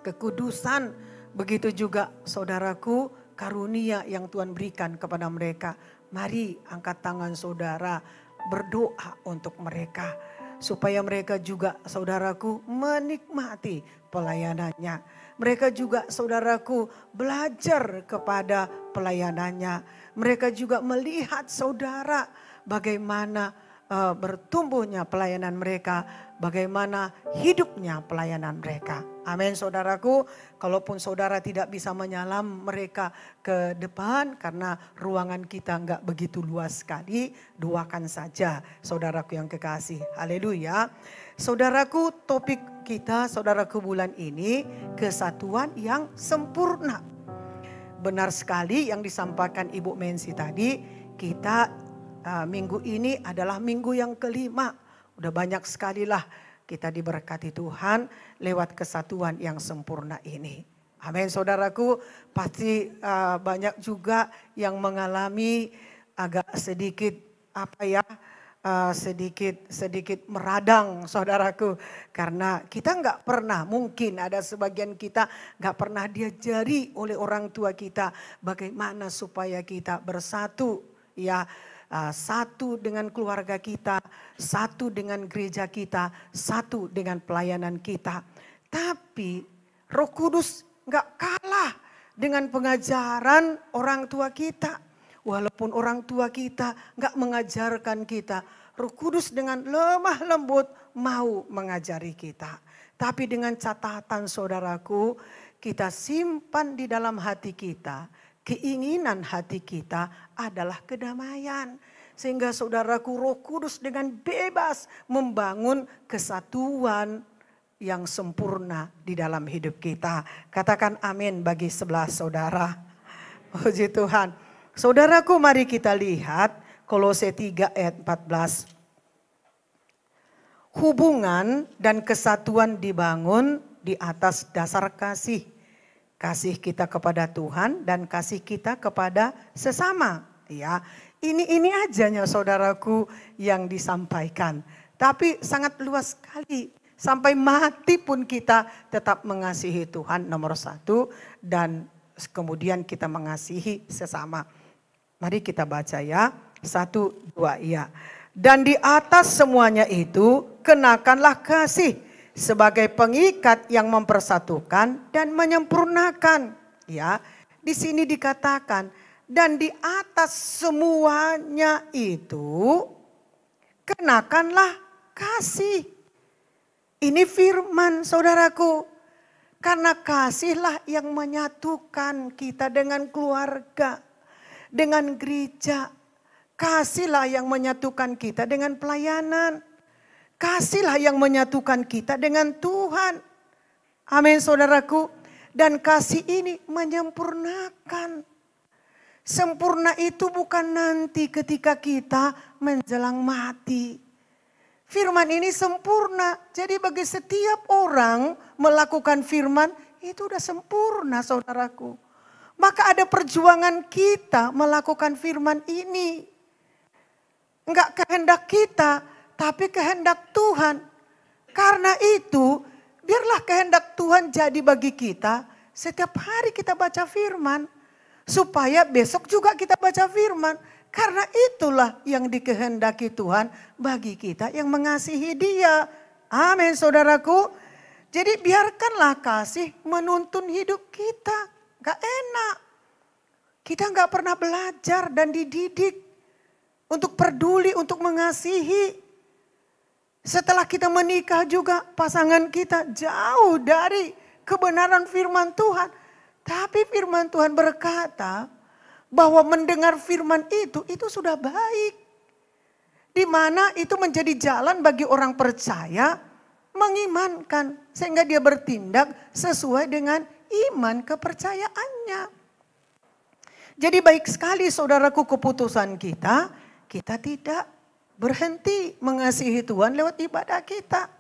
kekudusan. Begitu juga saudaraku karunia yang Tuhan berikan kepada mereka. Mari angkat tangan saudara berdoa untuk mereka. Supaya mereka juga saudaraku menikmati pelayanannya. Mereka juga saudaraku belajar kepada pelayanannya. Mereka juga melihat saudara bagaimana bertumbuhnya pelayanan mereka. Bagaimana hidupnya pelayanan mereka. Amin saudaraku. Kalaupun saudara tidak bisa menyalam mereka ke depan karena ruangan kita enggak begitu luas sekali. Doakan saja saudaraku yang kekasih. Haleluya. Saudaraku topik kita saudaraku bulan ini kesatuan yang sempurna. Benar sekali yang disampaikan Ibu Mensi tadi. Kita minggu ini adalah minggu yang kelima. Udah banyak sekali lah kita diberkati Tuhan lewat kesatuan yang sempurna ini. Amin saudaraku. Pasti banyak juga yang mengalami agak sedikit sedikit meradang saudaraku. Karena kita nggak pernah, mungkin ada sebagian kita nggak pernah diajari oleh orang tua kita. Bagaimana supaya kita bersatu ya. Satu dengan keluarga kita, satu dengan gereja kita, satu dengan pelayanan kita. Tapi Roh Kudus nggak kalah dengan pengajaran orang tua kita. Walaupun orang tua kita nggak mengajarkan kita, Roh Kudus dengan lemah lembut mau mengajari kita. Tapi dengan catatan saudaraku, kita simpan di dalam hati kita. Keinginan hati kita adalah kedamaian. Sehingga saudaraku Roh Kudus dengan bebas membangun kesatuan yang sempurna di dalam hidup kita. Katakan amin bagi sebelah saudara. Puji Tuhan. Saudaraku mari kita lihat Kolose 3 ayat 14. Hubungan dan kesatuan dibangun di atas dasar kasih. Kasih kita kepada Tuhan dan kasih kita kepada sesama. Ya, ini ajanya saudaraku yang disampaikan. Tapi sangat luas sekali Sampai mati pun kita tetap mengasihi Tuhan nomor satu. Dan kemudian kita mengasihi sesama. Mari kita baca ya. 1, 2 ya. Dan di atas semuanya itu kenakanlah kasih sebagai pengikat yang mempersatukan dan menyempurnakan. Ya, di sini dikatakan dan di atas semuanya itu kenakanlah kasih. Ini firman saudaraku. Karena kasihlah yang menyatukan kita dengan keluarga, dengan gereja. Kasihlah yang menyatukan kita dengan pelayanan. Kasihlah yang menyatukan kita dengan Tuhan. Amin saudaraku. Dan kasih ini menyempurnakan. Sempurna itu bukan nanti ketika kita menjelang mati. Firman ini sempurna. Jadi bagi setiap orang melakukan firman itu udah sempurna saudaraku. Maka ada perjuangan kita melakukan firman ini. Enggak kehendak kita, tapi kehendak Tuhan. Karena itu, biarlah kehendak Tuhan jadi bagi kita. Setiap hari kita baca firman. Supaya besok juga kita baca firman. Karena itulah yang dikehendaki Tuhan bagi kita yang mengasihi Dia. Amin saudaraku. Jadi biarkanlah kasih menuntun hidup kita. Gak enak. Kita gak pernah belajar dan dididik. Untuk peduli, untuk mengasihi. Setelah kita menikah juga pasangan kita jauh dari kebenaran firman Tuhan. Tapi firman Tuhan berkata bahwa mendengar firman itu sudah baik. Di mana itu menjadi jalan bagi orang percaya mengimankan. Sehingga dia bertindak sesuai dengan iman kepercayaannya. Jadi baik sekali saudaraku keputusan kita. Kita tidak berhenti mengasihi Tuhan lewat ibadah kita.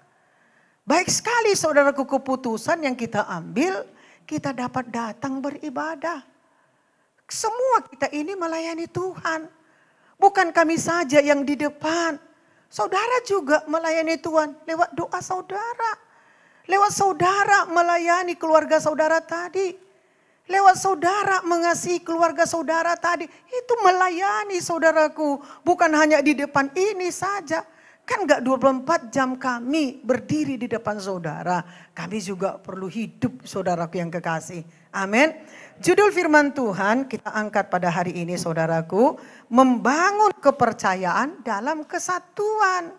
Baik sekali saudaraku keputusan yang kita ambil, kita dapat datang beribadah. Semua kita ini melayani Tuhan. Bukan kami saja yang di depan. Saudara juga melayani Tuhan lewat doa saudara. Lewat saudara melayani keluarga saudara tadi. Lewat saudara mengasihi keluarga saudara tadi. Itu melayani saudaraku. Bukan hanya di depan ini saja. Kan gak 24 jam kami berdiri di depan saudara. Kami juga perlu hidup saudaraku yang kekasih. Amin. Judul firman Tuhan kita angkat pada hari ini saudaraku. Membangun kepercayaan dalam kesatuan.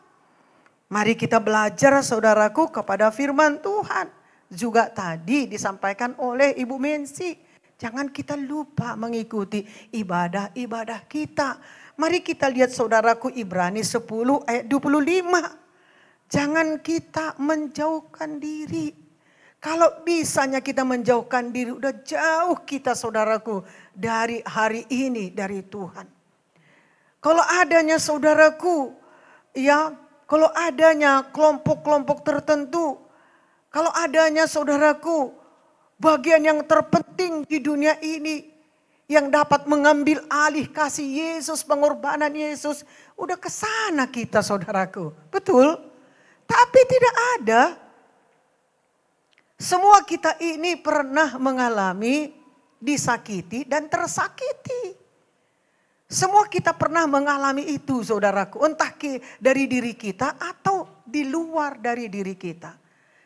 Mari kita belajar saudaraku kepada firman Tuhan. Juga tadi disampaikan oleh Ibu Mensi. Jangan kita lupa mengikuti ibadah-ibadah kita. Mari kita lihat saudaraku Ibrani 10 ayat 25. Jangan kita menjauhkan diri. Kalau bisanya kita menjauhkan diri, udah jauh kita saudaraku dari hari ini, dari Tuhan. Kalau adanya saudaraku, ya kalau adanya kelompok-kelompok tertentu, kalau adanya saudaraku, bagian yang terpenting di dunia ini yang dapat mengambil alih kasih Yesus, pengorbanan Yesus, udah ke sana kita saudaraku. Betul? Tapi tidak ada. Semua kita ini pernah mengalami disakiti dan tersakiti. Semua kita pernah mengalami itu saudaraku, entah dari diri kita atau di luar dari diri kita.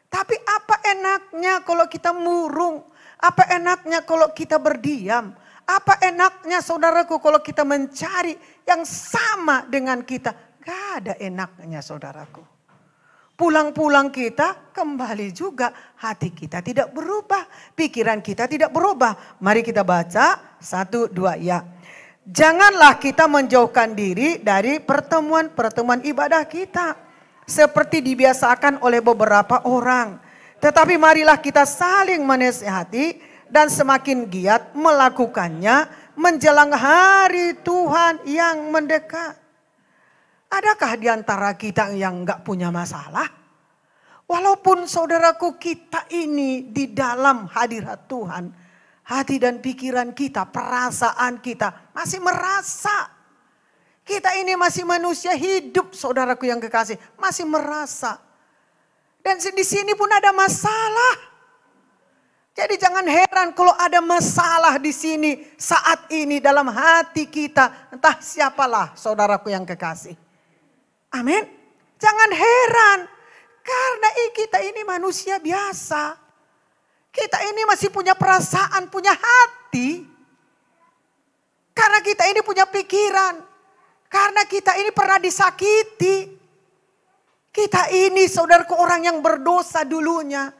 Tapi apa enaknya kalau kita murung? Apa enaknya kalau kita berdiam? Apa enaknya saudaraku kalau kita mencari yang sama dengan kita? Gak ada enaknya saudaraku. Pulang-pulang kita kembali juga hati kita tidak berubah. Pikiran kita tidak berubah. Mari kita baca 1, 2 ya. Janganlah kita menjauhkan diri dari pertemuan-pertemuan ibadah kita. Seperti dibiasakan oleh beberapa orang. Tetapi marilah kita saling menasihati dan semakin giat melakukannya menjelang hari Tuhan yang mendekat. Adakah di antara kita yang enggak punya masalah? Walaupun saudaraku kita ini di dalam hadirat Tuhan. Hati dan pikiran kita, perasaan kita masih merasa. Kita ini masih manusia hidup saudaraku yang kekasih. Masih merasa. Dan di sini pun ada masalah. Jadi jangan heran kalau ada masalah di sini saat ini dalam hati kita. Entah siapalah saudaraku yang kekasih. Amin. Jangan heran. Karena kita ini manusia biasa. Kita ini masih punya perasaan, punya hati. Karena kita ini punya pikiran. Karena kita ini pernah disakiti. Kita ini saudaraku orang yang berdosa dulunya.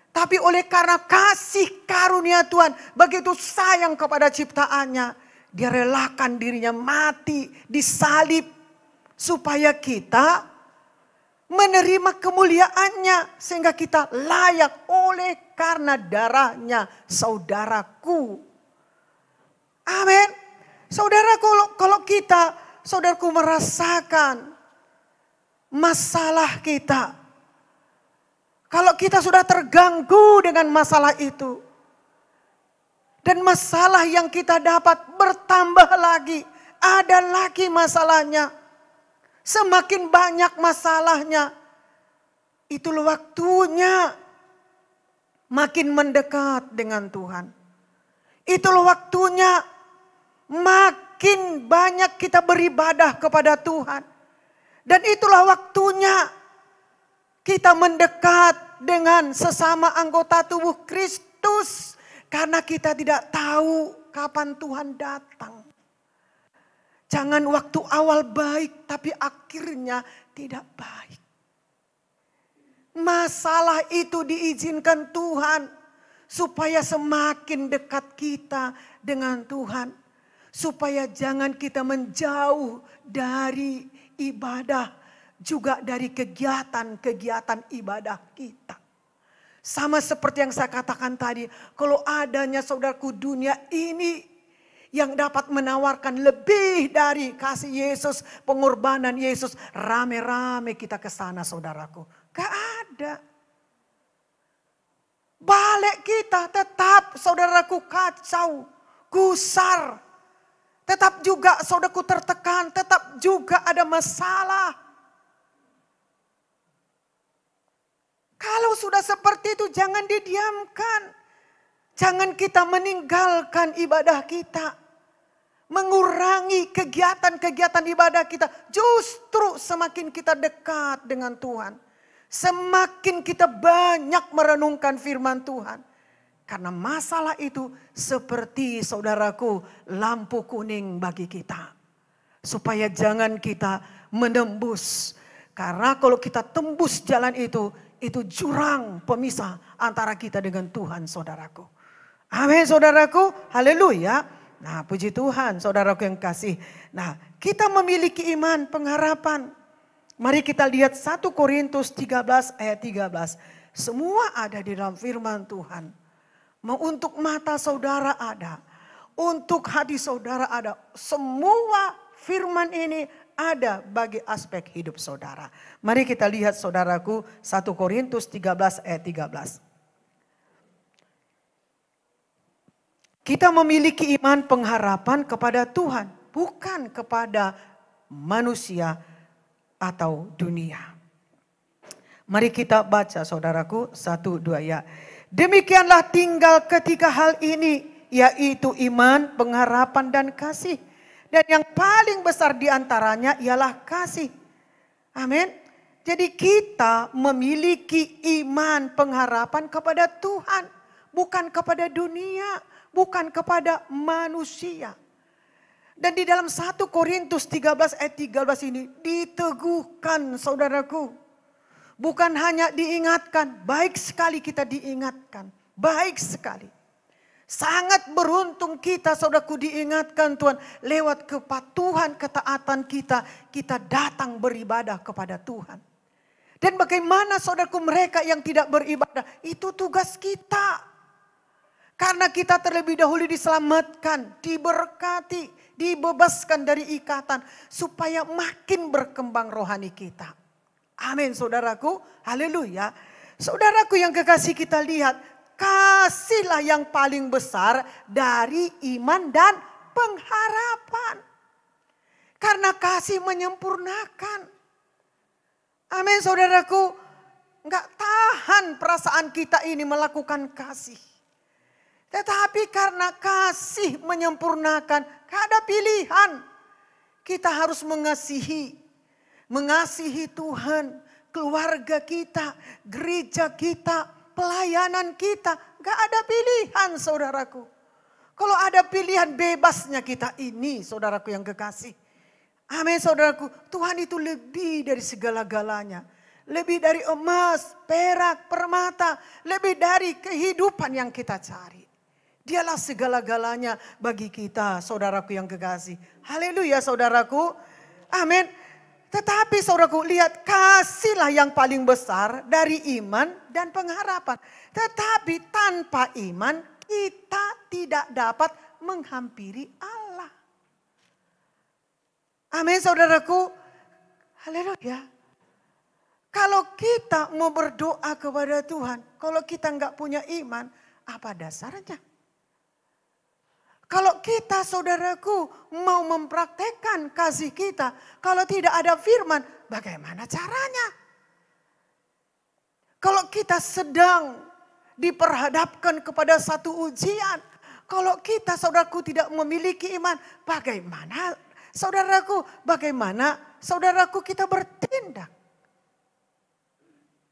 Tapi oleh karena kasih karunia Tuhan, begitu sayang kepada ciptaannya, dia relakan dirinya mati, disalib, supaya kita menerima kemuliaannya, sehingga kita layak oleh karena darahnya saudaraku. Amin. Saudaraku, kalau kita, saudaraku merasakan masalah kita, kalau kita sudah terganggu dengan masalah itu. Dan masalah yang kita dapat bertambah lagi. Ada lagi masalahnya. Semakin banyak masalahnya. Itulah waktunya makin mendekat dengan Tuhan. Itulah waktunya makin banyak kita beribadah kepada Tuhan. Dan itulah waktunya kita mendekat dengan sesama anggota tubuh Kristus. Karena kita tidak tahu kapan Tuhan datang. Jangan waktu awal baik tapi akhirnya tidak baik. Masalah itu diizinkan Tuhan. Supaya semakin dekat kita dengan Tuhan. Supaya jangan kita menjauh dari ibadah. Juga dari kegiatan-kegiatan ibadah kita. Sama seperti yang saya katakan tadi. Kalau adanya saudaraku dunia ini yang dapat menawarkan lebih dari kasih Yesus, pengorbanan Yesus. Rame-rame kita ke sana saudaraku. Gak ada. Balik kita tetap saudaraku kacau, gusar. Tetap juga saudaraku tertekan, tetap juga ada masalah. Kalau sudah seperti itu jangan didiamkan. Jangan kita meninggalkan ibadah kita. Mengurangi kegiatan-kegiatan ibadah kita. Justru semakin kita dekat dengan Tuhan. Semakin kita banyak merenungkan firman Tuhan. Karena masalah itu seperti saudaraku lampu kuning bagi kita. Supaya jangan kita menembus. Karena kalau kita tembus jalan itu jurang pemisah antara kita dengan Tuhan saudaraku. Amin saudaraku, haleluya. Nah puji Tuhan saudaraku yang kasih. Nah kita memiliki iman pengharapan. Mari kita lihat 1 Korintus 13 ayat 13. Semua ada di dalam firman Tuhan. Untuk mata saudara ada. Untuk hati saudara ada. Semua firman ini ada bagi aspek hidup saudara. Mari kita lihat saudaraku 1 Korintus 13 ayat 13. Kita memiliki iman pengharapan kepada Tuhan. Bukan kepada manusia atau dunia. Mari kita baca saudaraku 1-2 ya. Demikianlah tinggal ketika hal ini. Yaitu iman, pengharapan dan kasih. Dan yang paling besar diantaranya ialah kasih. Amin. Jadi kita memiliki iman pengharapan kepada Tuhan. Bukan kepada dunia. Bukan kepada manusia. Dan di dalam 1 Korintus 13 ayat 13 ini diteguhkan saudaraku. Bukan hanya diingatkan. Baik sekali kita diingatkan. Baik sekali. Sangat beruntung kita saudaraku diingatkan Tuhan. Lewat kepatuhan ketaatan kita. Kita datang beribadah kepada Tuhan. Dan bagaimana saudaraku mereka yang tidak beribadah. Itu tugas kita. Karena kita terlebih dahulu diselamatkan. Diberkati. Dibebaskan dari ikatan. Supaya makin berkembang rohani kita. Amin saudaraku. Haleluya. Saudaraku yang kekasih kita lihat. Kasihlah yang paling besar dari iman dan pengharapan. Karena kasih menyempurnakan. Amin saudaraku. Enggak tahu tahan perasaan kita ini melakukan kasih. Tetapi karena kasih menyempurnakan, gak ada pilihan. Kita harus mengasihi. Mengasihi Tuhan, keluarga kita, gereja kita, pelayanan kita. Gak ada pilihan saudaraku. Kalau ada pilihan bebasnya kita ini saudaraku yang kekasih. Amin saudaraku, Tuhan itu lebih dari segala-galanya. Lebih dari emas, perak, permata. Lebih dari kehidupan yang kita cari. Dialah segala-galanya bagi kita saudaraku yang kekasih. Haleluya saudaraku. Amin. Tetapi saudaraku lihat, kasihlah yang paling besar dari iman dan pengharapan. Tetapi tanpa iman kita tidak dapat menghampiri Allah. Amin saudaraku. Haleluya. Kalau kita mau berdoa kepada Tuhan, kalau kita nggak punya iman, apa dasarnya? Kalau kita saudaraku mau mempraktekkan kasih kita, kalau tidak ada firman, bagaimana caranya? Kalau kita sedang diperhadapkan kepada satu ujian, kalau kita saudaraku tidak memiliki iman, bagaimana saudaraku kita bertindak?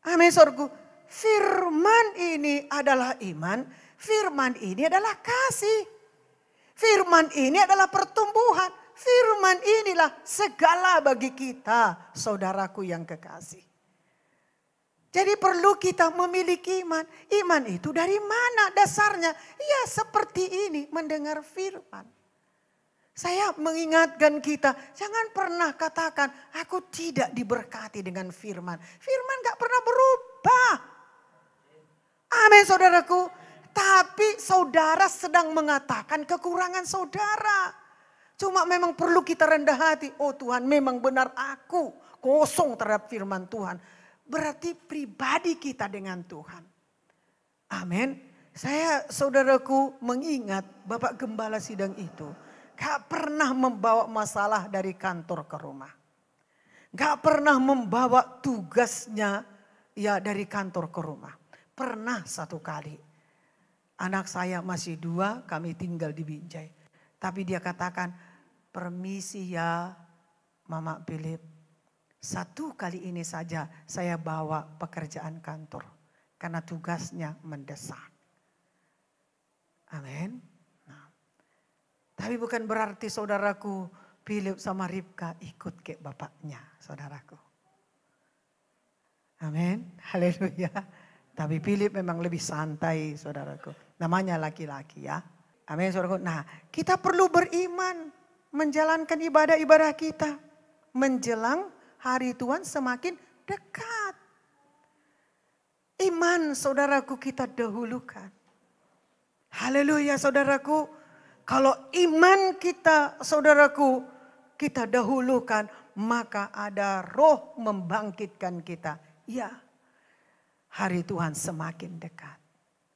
Amin saudaraku. Firman ini adalah iman, firman ini adalah kasih. Firman ini adalah pertumbuhan. Firman inilah segala bagi kita, saudaraku yang kekasih. Jadi perlu kita memiliki iman. Iman itu dari mana dasarnya? Ya seperti ini, mendengar firman. Saya mengingatkan kita, jangan pernah katakan, aku tidak diberkati dengan firman. Firman gak pernah berubah. Amin saudaraku. Tapi saudara sedang mengatakan kekurangan saudara. Cuma memang perlu kita rendah hati. Oh Tuhan, memang benar aku kosong terhadap firman Tuhan. Berarti pribadi kita dengan Tuhan. Amin. Saya saudaraku mengingat Bapak Gembala Sidang itu. Gak pernah membawa masalah dari kantor ke rumah. Gak pernah membawa tugasnya ya dari kantor ke rumah. Pernah satu kali. Anak saya masih 2, kami tinggal di Binjai. Tapi dia katakan, permisi ya Mama Philip. Satu kali ini saja saya bawa pekerjaan kantor. Karena tugasnya mendesak. Amin. Nah, tapi bukan berarti saudaraku Philip sama Ribka ikut ke bapaknya saudaraku. Amin. Haleluya. Tapi Philip memang lebih santai saudaraku. Namanya laki-laki ya. Amin saudaraku. Nah kita perlu beriman. Menjalankan ibadah-ibadah kita. Menjelang hari Tuhan semakin dekat. Iman saudaraku kita dahulukan. Haleluya saudaraku. Kalau iman kita saudaraku kita dahulukan. Maka ada roh membangkitkan kita. Ya. Hari Tuhan semakin dekat.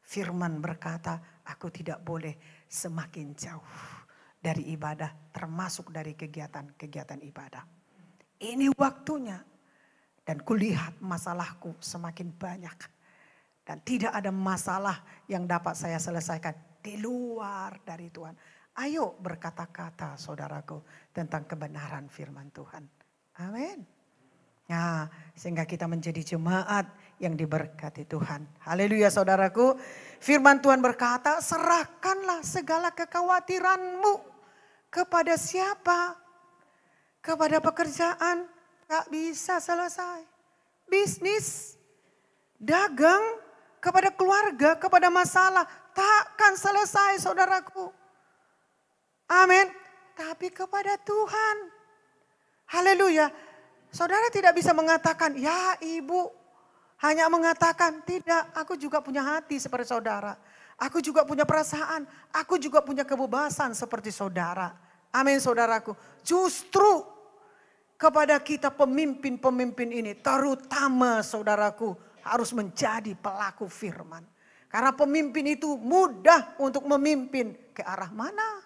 Firman berkata, aku tidak boleh semakin jauh dari ibadah, termasuk dari kegiatan-kegiatan ibadah. Ini waktunya. Dan kulihat masalahku semakin banyak. Dan tidak ada masalah yang dapat saya selesaikan di luar dari Tuhan. Ayo berkata-kata saudaraku tentang kebenaran firman Tuhan. Amin. Nah, sehingga kita menjadi jemaat yang diberkati Tuhan. Haleluya saudaraku. Firman Tuhan berkata, serahkanlah segala kekhawatiranmu kepada siapa? Kepada pekerjaan. Gak bisa selesai. Bisnis, dagang, kepada keluarga, kepada masalah. Takkan selesai saudaraku. Amin. Tapi kepada Tuhan. Haleluya. Saudara tidak bisa mengatakan, ya ibu hanya mengatakan, tidak, aku juga punya hati seperti saudara. Aku juga punya perasaan, aku juga punya kebebasan seperti saudara. Amin saudaraku. Justru kepada kita pemimpin-pemimpin ini, terutama saudaraku, harus menjadi pelaku firman. Karena pemimpin itu mudah untuk memimpin ke arah mana?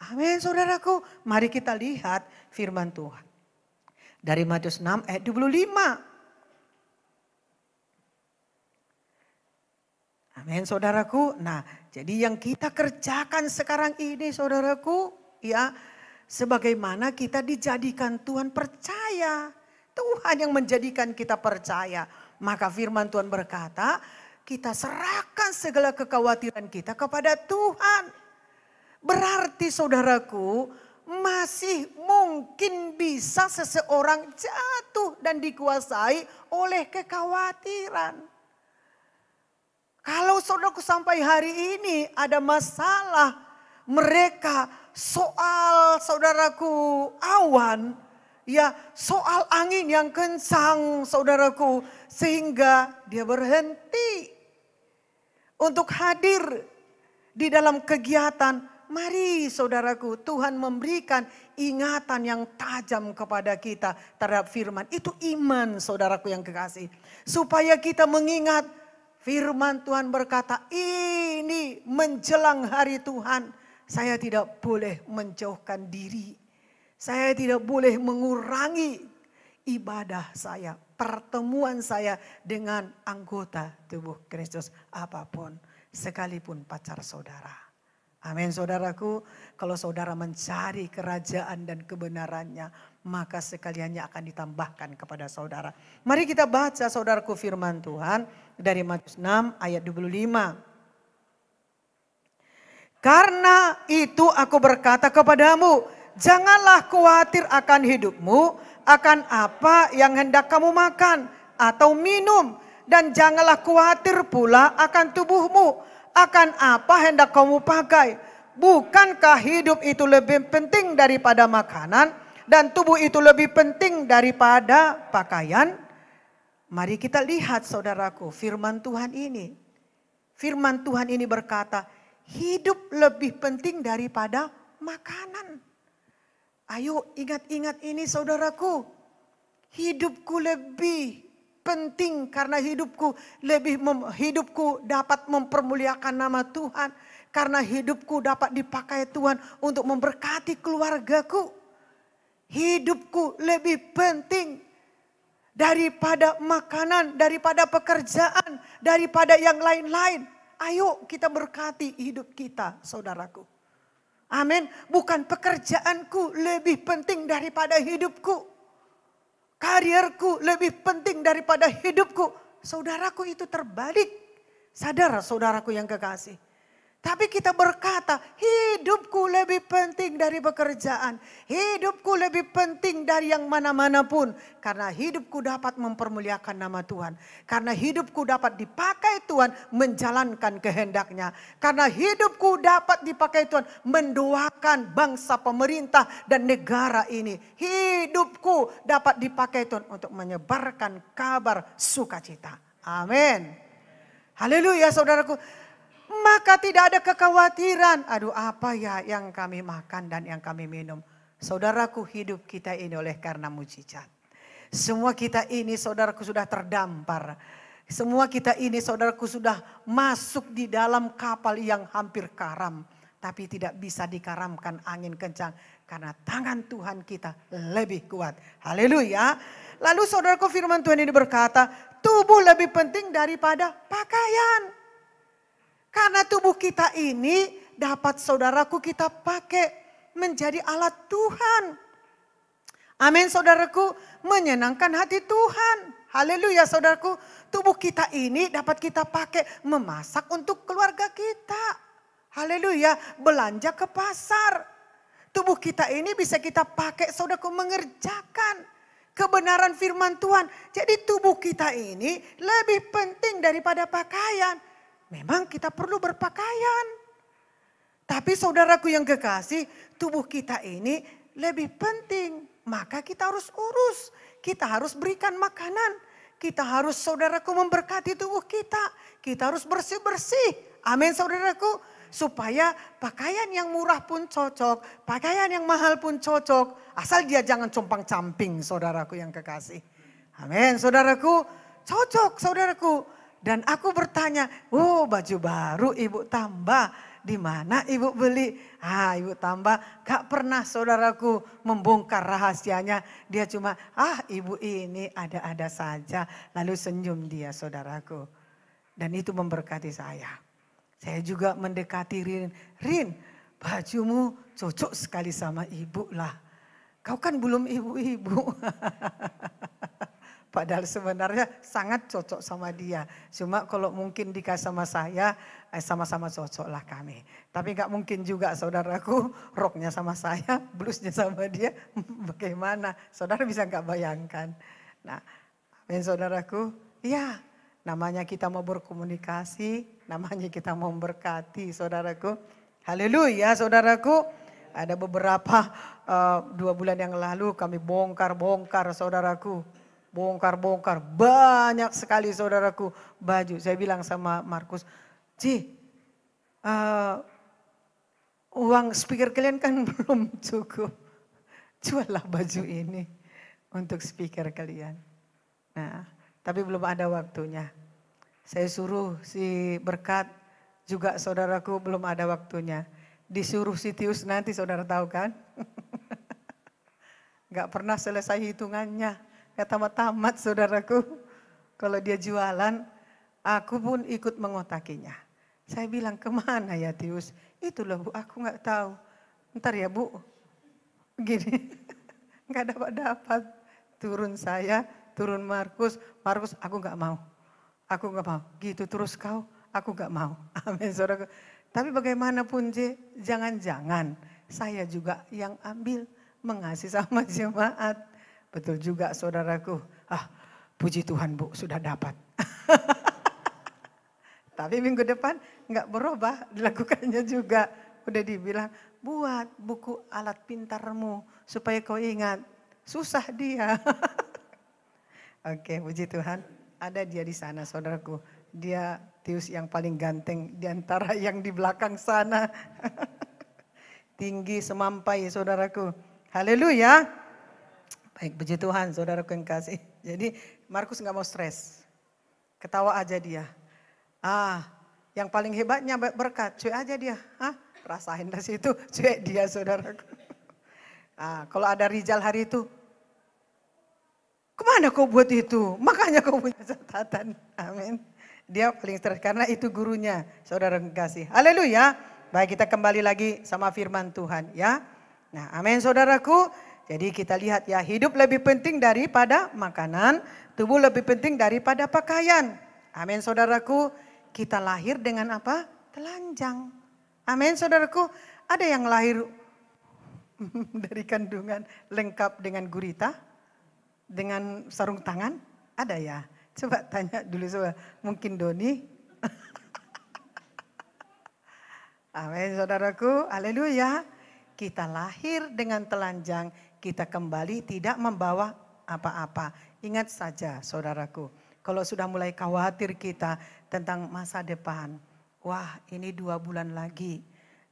Amin saudaraku. Mari kita lihat firman Tuhan. Dari Matius 6 ayat 25. Amin saudaraku. Nah, jadi yang kita kerjakan sekarang ini saudaraku, ya, sebagaimana kita dijadikan Tuhan percaya. Tuhan yang menjadikan kita percaya. Maka firman Tuhan berkata, kita serahkan segala kekhawatiran kita kepada Tuhan. Berarti saudaraku, masih mungkin bisa seseorang jatuh dan dikuasai oleh kekhawatiran. Kalau saudaraku sampai hari ini ada masalah mereka soal saudaraku awan, ya soal angin yang kencang saudaraku, sehingga dia berhenti untuk hadir di dalam kegiatan. Mari saudaraku, Tuhan memberikan ingatan yang tajam kepada kita terhadap firman. Itu iman saudaraku yang kekasih. Supaya kita mengingat firman Tuhan berkata, ini menjelang hari Tuhan. Saya tidak boleh menjauhkan diri. Saya tidak boleh mengurangi ibadah saya, pertemuan saya dengan anggota tubuh Kristus apapun. Sekalipun pacar saudara. Amin saudaraku, kalau saudara mencari kerajaan dan kebenarannya, maka sekaliannya akan ditambahkan kepada saudara. Mari kita baca saudaraku firman Tuhan dari Matius 6 ayat 25. Karena itu aku berkata kepadamu, janganlah khawatir akan hidupmu, akan apa yang hendak kamu makan atau minum. Dan janganlah khawatir pula akan tubuhmu, akan apa hendak kamu pakai. Bukankah hidup itu lebih penting daripada makanan dan tubuh itu lebih penting daripada pakaian? Mari kita lihat saudaraku firman Tuhan ini. Firman Tuhan ini berkata, hidup lebih penting daripada makanan. Ayo ingat-ingat ini saudaraku. Hidupku lebih penting karena hidupku dapat mempermuliakan nama Tuhan. Karena hidupku dapat dipakai Tuhan untuk memberkati keluargaku. Hidupku lebih penting daripada makanan, daripada pekerjaan, daripada yang lain-lain. Ayo kita berkati hidup kita saudaraku. Amin. Bukan pekerjaanku lebih penting daripada hidupku. Karierku lebih penting daripada hidupku. Saudaraku itu terbalik. Sadar saudaraku yang kekasih. Tapi kita berkata hidupku lebih penting dari pekerjaan. Hidupku lebih penting dari yang mana-mana pun. Karena hidupku dapat mempermuliakan nama Tuhan. Karena hidupku dapat dipakai Tuhan menjalankan kehendaknya. Karena hidupku dapat dipakai Tuhan mendoakan bangsa, pemerintah dan negara ini. Hidupku dapat dipakai Tuhan untuk menyebarkan kabar sukacita. Amin. Haleluya saudaraku. Maka tidak ada kekhawatiran. Aduh apa ya yang kami makan dan yang kami minum. Saudaraku hidup kita ini oleh karena mujizat. Semua kita ini saudaraku sudah terdampar. Semua kita ini saudaraku sudah masuk di dalam kapal yang hampir karam. Tapi tidak bisa dikaramkan angin kencang. Karena tangan Tuhan kita lebih kuat. Haleluya. Lalu saudaraku firman Tuhan ini berkata. Tubuh lebih penting daripada pakaian. Karena tubuh kita ini dapat saudaraku kita pakai menjadi alat Tuhan. Amin saudaraku, menyenangkan hati Tuhan. Haleluya saudaraku, tubuh kita ini dapat kita pakai memasak untuk keluarga kita. Haleluya, belanja ke pasar. Tubuh kita ini bisa kita pakai saudaraku mengerjakan kebenaran firman Tuhan. Jadi tubuh kita ini lebih penting daripada pakaian. Memang kita perlu berpakaian. Tapi saudaraku yang kekasih, tubuh kita ini lebih penting. Maka kita harus urus. Kita harus berikan makanan. Kita harus saudaraku memberkati tubuh kita. Kita harus bersih-bersih. Amin saudaraku. Supaya pakaian yang murah pun cocok. Pakaian yang mahal pun cocok. Asal dia jangan compang-camping saudaraku yang kekasih. Amin saudaraku. Cocok saudaraku. Dan aku bertanya, oh baju baru ibu tambah, di mana ibu beli? Ibu tambah, gak pernah saudaraku membongkar rahasianya. Dia cuma, ibu ini ada-ada saja. Lalu senyum dia saudaraku. Dan itu memberkati saya. Saya juga mendekati Rin. Rin, bajumu cocok sekali sama ibu lah. Kau kan belum ibu-ibu. Padahal sebenarnya sangat cocok sama dia. Cuma kalau mungkin dikasih sama saya, sama-sama cocok lah kami. Tapi gak mungkin juga saudaraku, roknya sama saya, blusnya sama dia. Bagaimana? Saudara bisa gak bayangkan. Nah, amin saudaraku. Ya, namanya kita mau berkomunikasi, namanya kita mau memberkati saudaraku. Haleluya saudaraku. Ada beberapa 2 bulan yang lalu kami bongkar saudaraku. Bongkar banyak sekali saudaraku baju. Saya bilang sama Markus, uang speaker kalian kan belum cukup. Juallah baju ini untuk speaker kalian. Nah, tapi belum ada waktunya. Saya suruh si Berkat juga saudaraku belum ada waktunya. Disuruh si Tius nanti saudara tahu kan. Gak pernah selesai hitungannya. Gak tamat-tamat saudaraku. Kalau dia jualan, aku pun ikut mengotakinya. Saya bilang, kemana ya Tius? Itu loh Bu, aku gak tahu. Ntar ya Bu. Gini, gak dapat-dapat. Turun saya, turun Markus. Markus, aku gak mau. Aku gak mau. Gitu terus kau, aku gak mau. Amin saudaraku. Tapi bagaimanapun jangan-jangan saya juga yang ambil mengasihi sama jemaat. Betul juga saudaraku. Puji Tuhan Bu, sudah dapat. Tapi minggu depan enggak berubah, dilakukannya juga. Udah dibilang, buat buku alat pintarmu supaya kau ingat. Susah dia. Oke, puji Tuhan. Ada dia di sana saudaraku. Dia Tius yang paling ganteng di antara yang di belakang sana. Tinggi semampai saudaraku. Haleluya. Baik, puji Tuhan saudaraku yang kasih. Jadi Markus gak mau stres. Ketawa aja dia. Yang paling hebatnya Berkat, cuek aja dia. Rasain dari situ, cuek dia saudaraku. Kalau ada Rizal hari itu, kemana kau buat itu? Makanya kau punya catatan. Amin. Dia paling stres karena itu gurunya, saudara yang kasih. Haleluya. Baik, kita kembali lagi sama firman Tuhan ya. Nah, amin saudaraku. Jadi kita lihat ya, hidup lebih penting daripada makanan, tubuh lebih penting daripada pakaian. Amin saudaraku, kita lahir dengan apa? Telanjang. Amin saudaraku, ada yang lahir dari kandungan lengkap dengan gurita, dengan sarung tangan, ada ya? Coba tanya dulu mungkin Doni. Amin saudaraku, haleluya. Kita lahir dengan telanjang, kita kembali tidak membawa apa-apa. Ingat saja saudaraku, kalau sudah mulai khawatir kita tentang masa depan. Wah, ini 2 bulan lagi.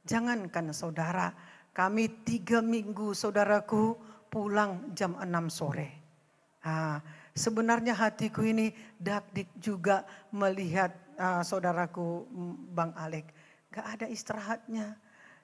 Jangankan saudara, kami 3 minggu saudaraku pulang jam 6 sore. Sebenarnya hatiku ini dak-dik juga melihat saudaraku Bang Alek. Gak ada istirahatnya.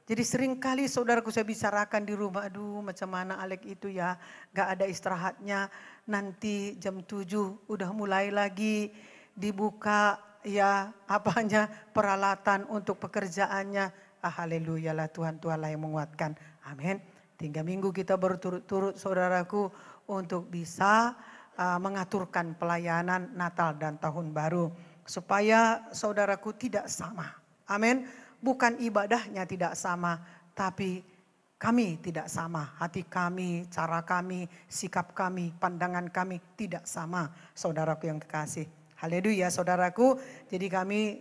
Jadi seringkali saudaraku saya bicarakan di rumah, aduh macam mana Alek itu ya, gak ada istirahatnya. Nanti jam 7 udah mulai lagi dibuka ya apanya peralatan untuk pekerjaannya. Haleluya lah, Tuhan lah yang menguatkan. Amin. 3 minggu kita berturut-turut saudaraku untuk bisa mengaturkan pelayanan Natal dan Tahun Baru. Supaya saudaraku tidak sama. Amin. Bukan ibadahnya tidak sama, tapi kami tidak sama. Hati kami, cara kami, sikap kami, pandangan kami tidak sama. Saudaraku yang kekasih. Haleluya saudaraku. Jadi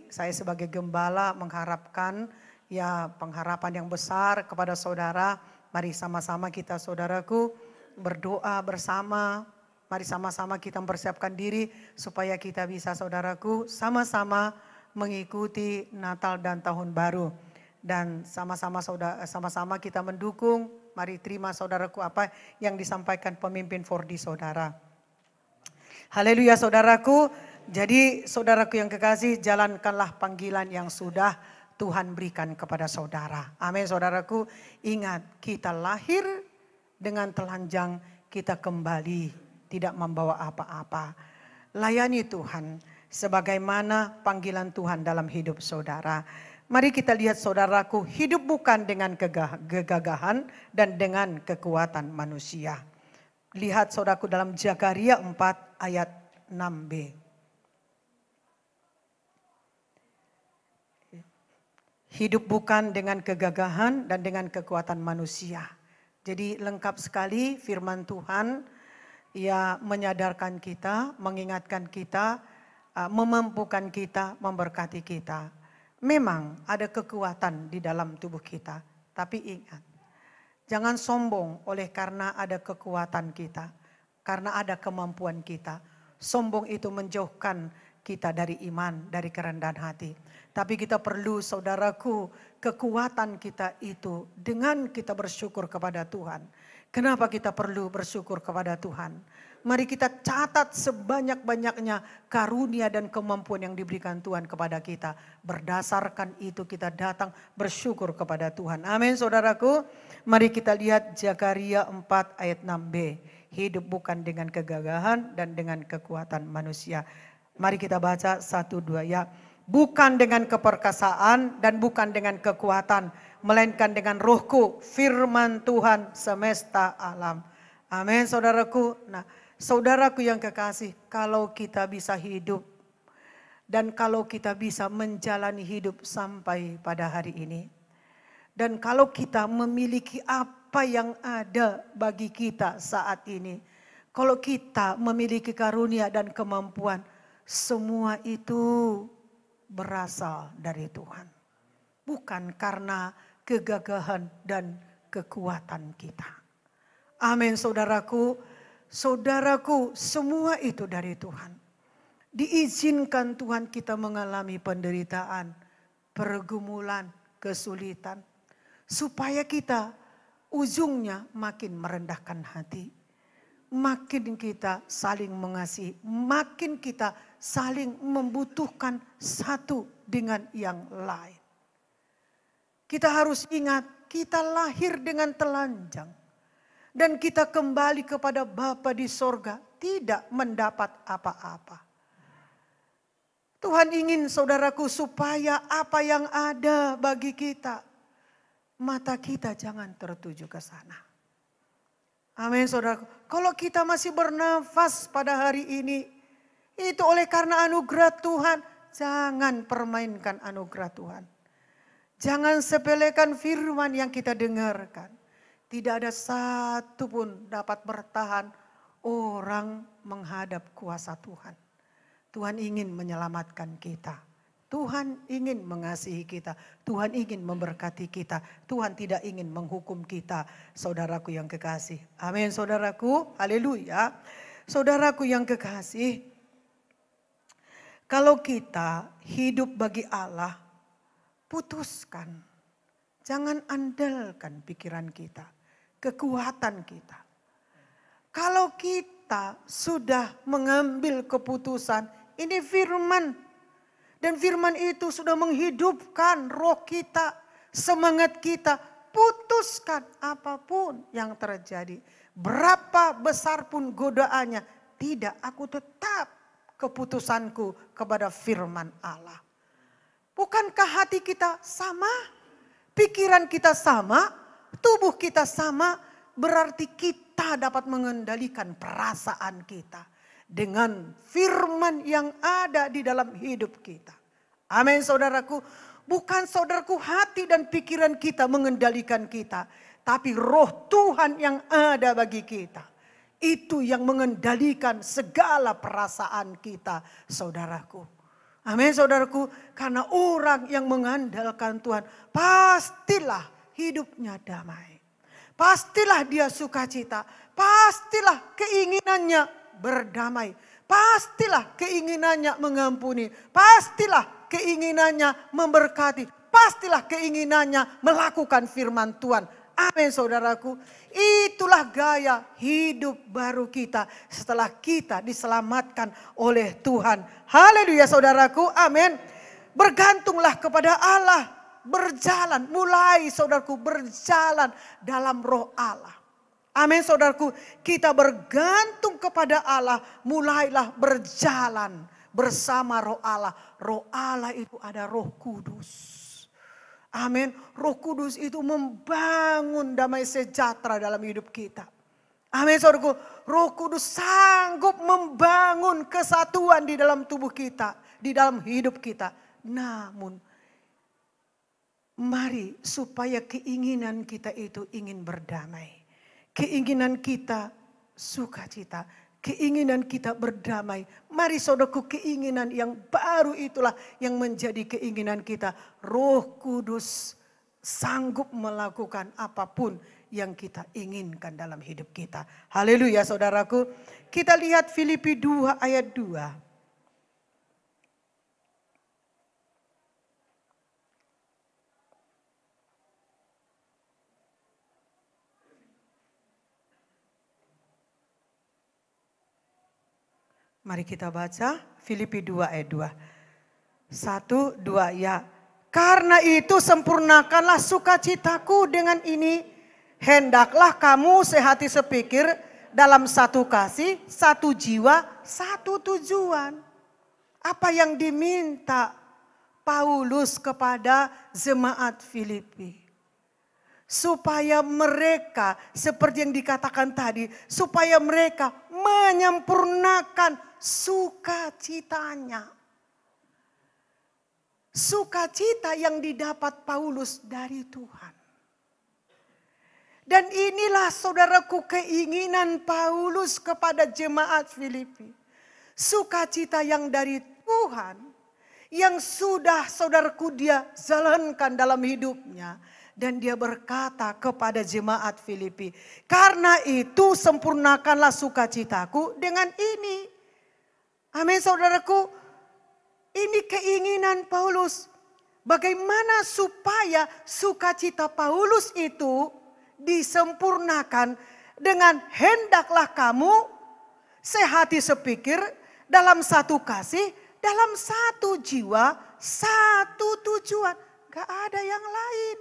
saya sebagai gembala mengharapkan ya pengharapan yang besar kepada saudara. Mari sama-sama kita saudaraku berdoa bersama. Mari sama-sama kita mempersiapkan diri supaya kita bisa saudaraku sama-sama mengikuti Natal dan Tahun Baru. Dan sama-sama kita mendukung. Mari terima saudaraku apa yang disampaikan pemimpin 4D saudara. Haleluya saudaraku. Jadi saudaraku yang kekasih, jalankanlah panggilan yang sudah Tuhan berikan kepada saudara. Amin saudaraku. Ingat, kita lahir dengan telanjang, kita kembali tidak membawa apa-apa. Layani Tuhan. sebagaimana panggilan Tuhan dalam hidup saudara. Mari kita lihat saudaraku, hidup bukan dengan kegagahan dan dengan kekuatan manusia. Lihat saudaraku dalam Zakaria 4 ayat 6b. Hidup bukan dengan kegagahan dan dengan kekuatan manusia. Jadi lengkap sekali firman Tuhan, ia menyadarkan kita, mengingatkan kita, memampukan kita, memberkati kita. Memang ada kekuatan di dalam tubuh kita, tapi ingat, jangan sombong oleh karena ada kekuatan kita, karena ada kemampuan kita. Sombong itu menjauhkan kita dari iman, dari kerendahan hati. Tapi kita perlu saudaraku, kekuatan kita itu dengan kita bersyukur kepada Tuhan. Kenapa kita perlu bersyukur kepada Tuhan? Mari kita catat sebanyak-banyaknya karunia dan kemampuan yang diberikan Tuhan kepada kita. Berdasarkan itu kita datang bersyukur kepada Tuhan. Amin saudaraku. Mari kita lihat Zakaria 4 ayat 6b. Hidup bukan dengan kegagahan dan dengan kekuatan manusia. Mari kita baca 1-2 ya. Bukan dengan keperkasaan dan bukan dengan kekuatan, melainkan dengan Rohku, firman Tuhan semesta alam. Amin saudaraku. Nah, saudaraku yang kekasih, kalau kita bisa hidup dan kalau kita bisa menjalani hidup sampai pada hari ini, dan kalau kita memiliki apa yang ada bagi kita saat ini, kalau kita memiliki karunia dan kemampuan, semua itu berasal dari Tuhan. Bukan karena kegagahan dan kekuatan kita. Amin saudaraku. Saudaraku, semua itu dari Tuhan. Diizinkan Tuhan kita mengalami penderitaan, pergumulan, kesulitan. Supaya kita ujungnya makin merendahkan hati. Makin kita saling mengasihi, makin kita saling membutuhkan satu dengan yang lain. Kita harus ingat, kita lahir dengan telanjang. Dan kita kembali kepada Bapa di sorga, tidak mendapat apa-apa. Tuhan ingin saudaraku supaya apa yang ada bagi kita, mata kita jangan tertuju ke sana. Amin saudaraku. Kalau kita masih bernafas pada hari ini, itu oleh karena anugerah Tuhan. Jangan permainkan anugerah Tuhan. Jangan sepelekan firman yang kita dengarkan. Tidak ada satu pun dapat bertahan orang menghadap kuasa Tuhan. Tuhan ingin menyelamatkan kita. Tuhan ingin mengasihi kita. Tuhan ingin memberkati kita. Tuhan tidak ingin menghukum kita. Saudaraku yang kekasih. Amin saudaraku. Haleluya. Saudaraku yang kekasih. Kalau kita hidup bagi Allah, putuskan. Jangan andalkan pikiran kita, kekuatan kita. Kalau kita sudah mengambil keputusan, ini firman. Dan firman itu sudah menghidupkan roh kita, semangat kita. Putuskan apapun yang terjadi. Berapa besar pun godaannya, tidak, aku tetap keputusanku kepada firman Allah. Bukankah hati kita sama? Pikiran kita sama? Tubuh kita sama? Berarti kita dapat mengendalikan perasaan kita dengan firman yang ada di dalam hidup kita. Amin saudaraku. Bukan saudaraku hati dan pikiran kita mengendalikan kita. Tapi roh Tuhan yang ada bagi kita. Itu yang mengendalikan segala perasaan kita saudaraku. Amin saudaraku. Karena orang yang mengandalkan Tuhan pastilah hidupnya damai. Pastilah dia sukacita. Pastilah keinginannya berdamai. Pastilah keinginannya mengampuni. Pastilah keinginannya memberkati. Pastilah keinginannya melakukan firman Tuhan. Amin saudaraku. Itulah gaya hidup baru kita setelah kita diselamatkan oleh Tuhan. Haleluya saudaraku. Amin. Bergantunglah kepada Allah. Berjalan. Mulai saudaraku berjalan dalam roh Allah. Amin saudaraku. Kita bergantung kepada Allah. Mulailah berjalan. bersama Roh Allah. Roh Allah itu ada Roh Kudus. Amin. Roh Kudus itu membangun damai sejahtera dalam hidup kita. Amin saudaraku. Roh Kudus sanggup membangun kesatuan di dalam tubuh kita. Di dalam hidup kita. Namun mari supaya keinginan kita itu ingin berdamai. Keinginan kita sukacita. Keinginan kita berdamai. Mari saudaraku, keinginan yang baru itulah yang menjadi keinginan kita. Roh Kudus sanggup melakukan apapun yang kita inginkan dalam hidup kita. Haleluya saudaraku. Kita lihat Filipi 2 ayat 2. Mari kita baca Filipi 2 ayat 2. 1, 2 ya. Karena itu sempurnakanlah sukacitaku dengan ini. Hendaklah kamu sehati sepikir dalam satu kasih, satu jiwa, satu tujuan. Apa yang diminta Paulus kepada jemaat Filipi? Supaya mereka seperti yang dikatakan tadi, supaya mereka menyempurnakan sukacitanya. Sukacita yang didapat Paulus dari Tuhan. Dan inilah saudaraku keinginan Paulus kepada jemaat Filipi. Sukacita yang dari Tuhan, yang sudah saudaraku dia jalankan dalam hidupnya. Dan dia berkata kepada jemaat Filipi, karena itu sempurnakanlah sukacitaku dengan ini. Amin saudaraku, ini keinginan Paulus. Bagaimana supaya sukacita Paulus itu disempurnakan dengan hendaklah kamu sehati sepikir dalam satu kasih, dalam satu jiwa, satu tujuan. Gak ada yang lain.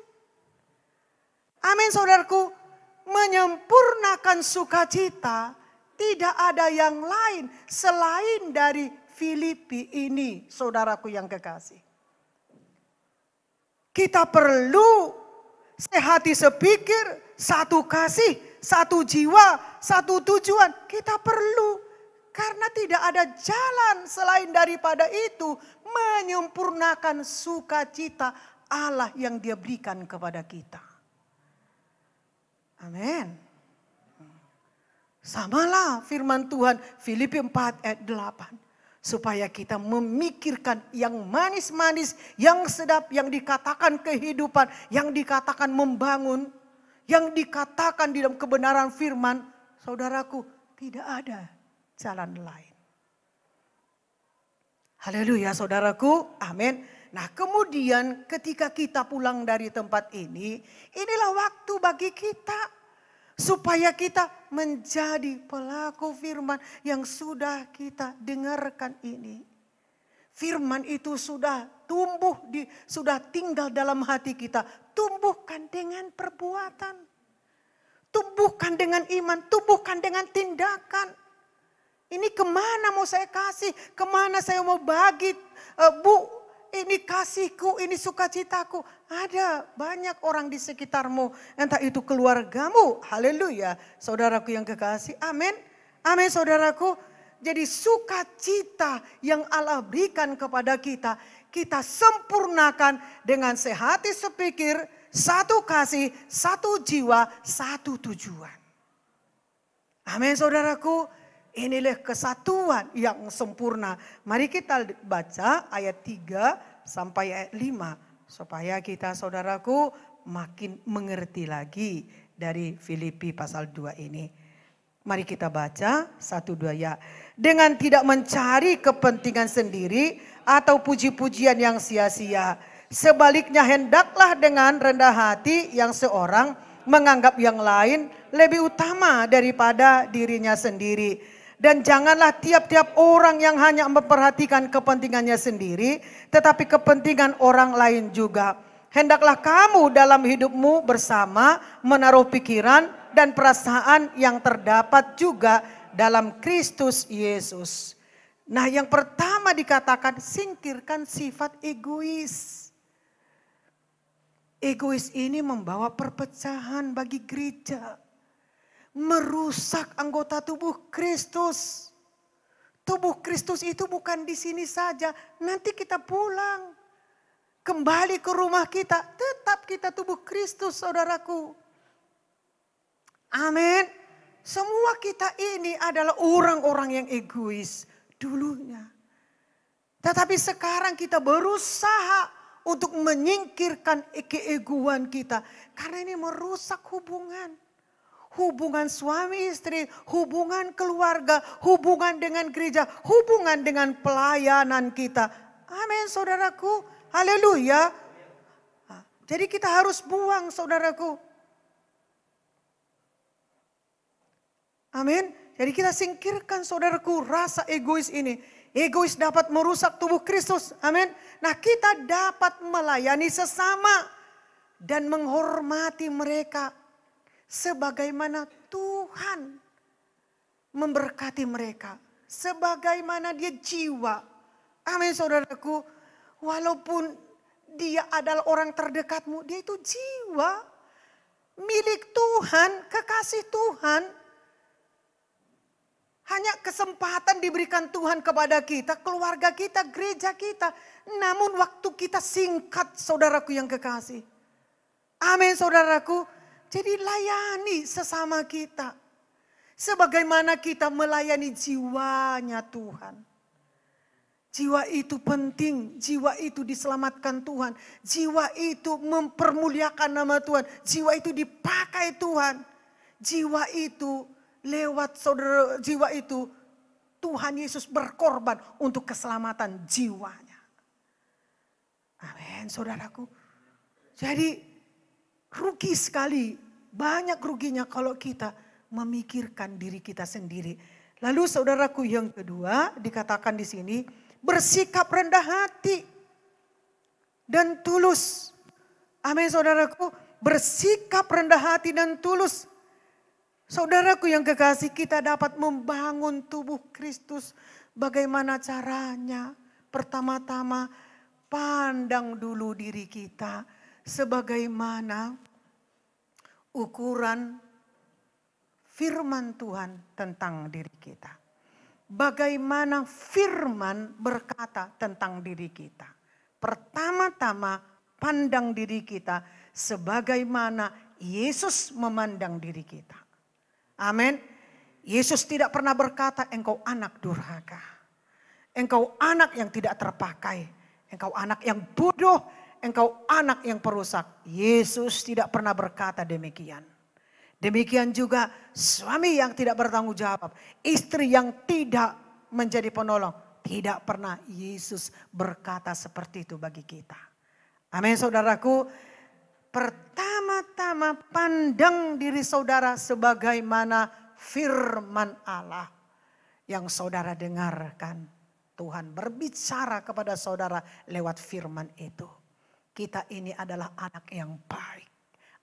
Amin saudaraku, menyempurnakan sukacita tidak ada yang lain selain dari Filipi ini, saudaraku yang kekasih. Kita perlu sehati sepikir, satu kasih, satu jiwa, satu tujuan. Kita perlu, karena tidak ada jalan selain daripada itu menyempurnakan sukacita Allah yang Dia berikan kepada kita. Amin. Samalah firman Tuhan Filipi 4 ayat 8. Supaya kita memikirkan yang manis-manis, yang sedap, yang dikatakan kehidupan, yang dikatakan membangun, yang dikatakan di dalam kebenaran firman. Saudaraku, tidak ada jalan lain. Haleluya saudaraku, amin. Nah kemudian ketika kita pulang dari tempat ini, inilah waktu bagi kita supaya kita menjadi pelaku firman yang sudah kita dengarkan ini. Firman itu sudah tumbuh, sudah tinggal dalam hati kita. Tumbuhkan dengan perbuatan. Tumbuhkan dengan iman, tumbuhkan dengan tindakan. Ini kemana mau saya kasih, kemana saya mau bagi, Bu. Ini kasihku, ini sukacitaku. Ada banyak orang di sekitarmu. Entah itu keluargamu. Haleluya. Saudaraku yang kekasih. Amin. Amin saudaraku. Jadi sukacita yang Allah berikan kepada kita. Kita sempurnakan dengan sehati sepikir. Satu kasih, satu jiwa, satu tujuan. Amin saudaraku. Inilah kesatuan yang sempurna. Mari kita baca ayat 3 sampai ayat 5. Supaya kita saudaraku makin mengerti lagi dari Filipi pasal 2 ini. Mari kita baca 1-2 ya. Dengan tidak mencari kepentingan sendiri atau puji-pujian yang sia-sia. Sebaliknya hendaklah dengan rendah hati yang seorang menganggap yang lain lebih utama daripada dirinya sendiri. Dan janganlah tiap-tiap orang yang hanya memperhatikan kepentingannya sendiri, tetapi kepentingan orang lain juga. Hendaklah kamu dalam hidupmu bersama menaruh pikiran dan perasaan yang terdapat juga dalam Kristus Yesus. Nah yang pertama pertama dikatakan singkirkan sifat egois. Egois ini membawa perpecahan bagi gereja. Merusak anggota tubuh Kristus. Tubuh Kristus itu bukan di sini saja. Nanti kita pulang. Kembali ke rumah kita. Tetap kita tubuh Kristus, saudaraku. Amin. Semua kita ini adalah orang-orang yang egois dulunya. Tetapi sekarang kita berusaha untuk menyingkirkan keegoan kita. Karena ini merusak hubungan. Hubungan suami istri, hubungan keluarga, hubungan dengan gereja, hubungan dengan pelayanan kita. Amin saudaraku. Haleluya. Jadi kita harus buang saudaraku. Amin. Jadi kita singkirkan saudaraku rasa egois ini. Egois dapat merusak tubuh Kristus. Amin. Nah kita dapat melayani sesama dan menghormati mereka. Sebagaimana Tuhan memberkati mereka. Sebagaimana dia jiwa. Amin saudaraku. Walaupun dia adalah orang terdekatmu. Dia itu jiwa. Milik Tuhan. Kekasih Tuhan. Hanya kesempatan diberikan Tuhan kepada kita. Keluarga kita, gereja kita. Namun waktu kita singkat saudaraku yang kekasih. Amin saudaraku. Jadi layani sesama kita. Sebagaimana kita melayani jiwanya Tuhan. Jiwa itu penting. Jiwa itu diselamatkan Tuhan. Jiwa itu mempermuliakan nama Tuhan. Jiwa itu dipakai Tuhan. Jiwa itu lewat saudara, jiwa itu Tuhan Yesus berkorban untuk keselamatan jiwanya. Amin saudaraku. Jadi rugi sekali, banyak ruginya kalau kita memikirkan diri kita sendiri. Lalu saudaraku yang kedua dikatakan di sini bersikap rendah hati dan tulus. Amin saudaraku, bersikap rendah hati dan tulus. Saudaraku yang kekasih, kita dapat membangun tubuh Kristus. Bagaimana caranya? Pertama-tama pandang dulu diri kita. Sebagaimana ukuran firman Tuhan tentang diri kita. Bagaimana firman berkata tentang diri kita. Pertama-tama pandang diri kita sebagaimana Yesus memandang diri kita. Amin. Yesus tidak pernah berkata engkau anak durhaka. Engkau anak yang tidak terpakai. Engkau anak yang bodoh. Engkau anak yang perusak. Yesus tidak pernah berkata demikian. Demikian juga suami yang tidak bertanggung jawab. Istri yang tidak menjadi penolong. Tidak pernah Yesus berkata seperti itu bagi kita. Amin saudaraku. Pertama-tama pandang diri saudara sebagaimana firman Allah. Yang saudara dengarkan. Tuhan berbicara kepada saudara lewat firman itu. Kita ini adalah anak yang baik.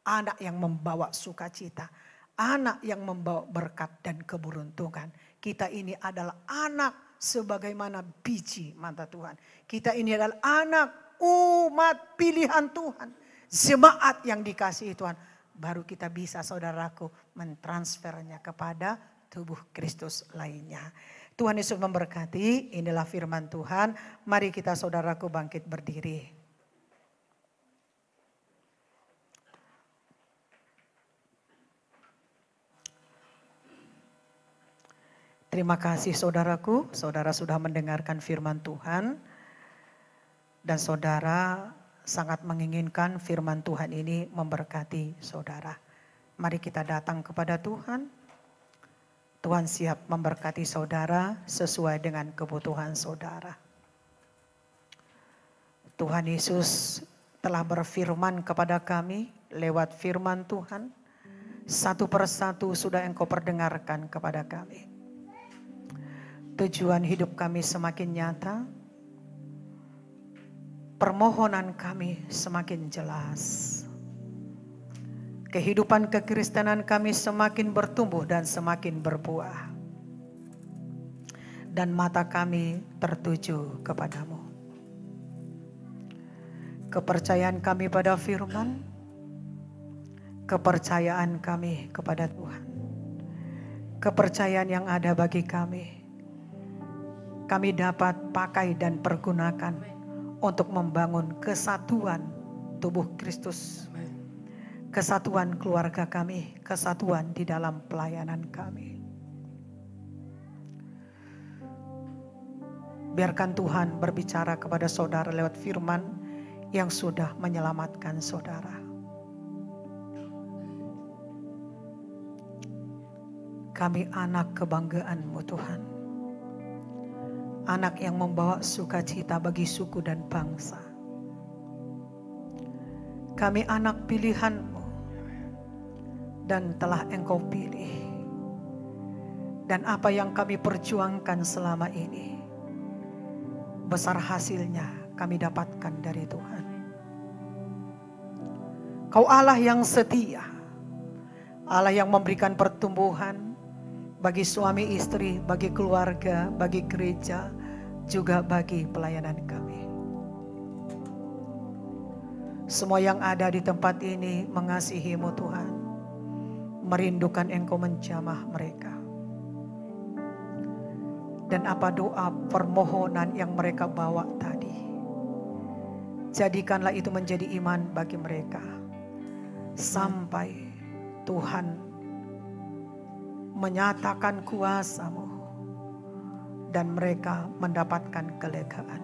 Anak yang membawa sukacita. Anak yang membawa berkat dan keberuntungan. Kita ini adalah anak sebagaimana biji mata Tuhan. Kita ini adalah anak umat pilihan Tuhan. Jemaat yang dikasihi Tuhan. Baru kita bisa saudaraku mentransfernya kepada tubuh Kristus lainnya. Tuhan Yesus memberkati. Inilah firman Tuhan. Mari kita saudaraku bangkit berdiri. Terima kasih saudaraku, saudara sudah mendengarkan firman Tuhan. Dan saudara sangat menginginkan firman Tuhan ini memberkati saudara. Mari kita datang kepada Tuhan. Tuhan siap memberkati saudara sesuai dengan kebutuhan saudara. Tuhan Yesus telah berfirman kepada kami lewat firman Tuhan. Satu persatu sudah engkau perdengarkan kepada kami. Tujuan hidup kami semakin nyata. Permohonan kami semakin jelas. Kehidupan kekristenan kami semakin bertumbuh dan semakin berbuah. dan mata kami tertuju kepadamu. Kepercayaan kami pada firman, kepercayaan kami kepada Tuhan, kepercayaan yang ada bagi kami dapat pakai dan pergunakan untuk membangun kesatuan tubuh Kristus, kesatuan keluarga kami, kesatuan di dalam pelayanan kami. Biarkan Tuhan berbicara kepada saudara lewat firman yang sudah menyelamatkan saudara. Kami anak kebanggaan-Mu Tuhan. Anak yang membawa sukacita bagi suku dan bangsa. Kami anak pilihan-Mu dan telah Engkau pilih. Dan apa yang kami perjuangkan selama ini, besar hasilnya kami dapatkan dari Tuhan. Kau Allah yang setia, Allah yang memberikan pertumbuhan bagi suami istri, bagi keluarga, bagi gereja, juga bagi pelayanan kami. Semua yang ada di tempat ini mengasihi-Mu Tuhan, merindukan Engkau menjamah mereka. Dan apa doa permohonan yang mereka bawa tadi, jadikanlah itu menjadi iman bagi mereka. Sampai Tuhan menyatakan kuasa-Mu dan mereka mendapatkan kelegaan.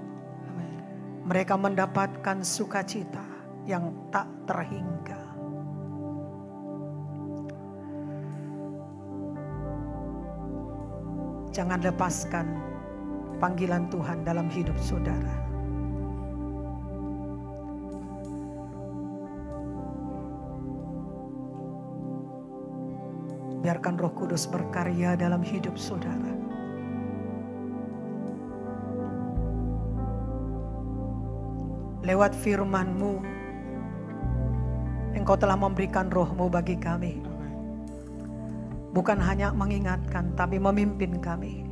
Mereka mendapatkan sukacita yang tak terhingga. Jangan lepaskan panggilan Tuhan dalam hidup saudara. Biarkan Roh Kudus berkarya dalam hidup saudara. Lewat firman-Mu, Engkau telah memberikan Roh-Mu bagi kami. Bukan hanya mengingatkan, tapi memimpin kami.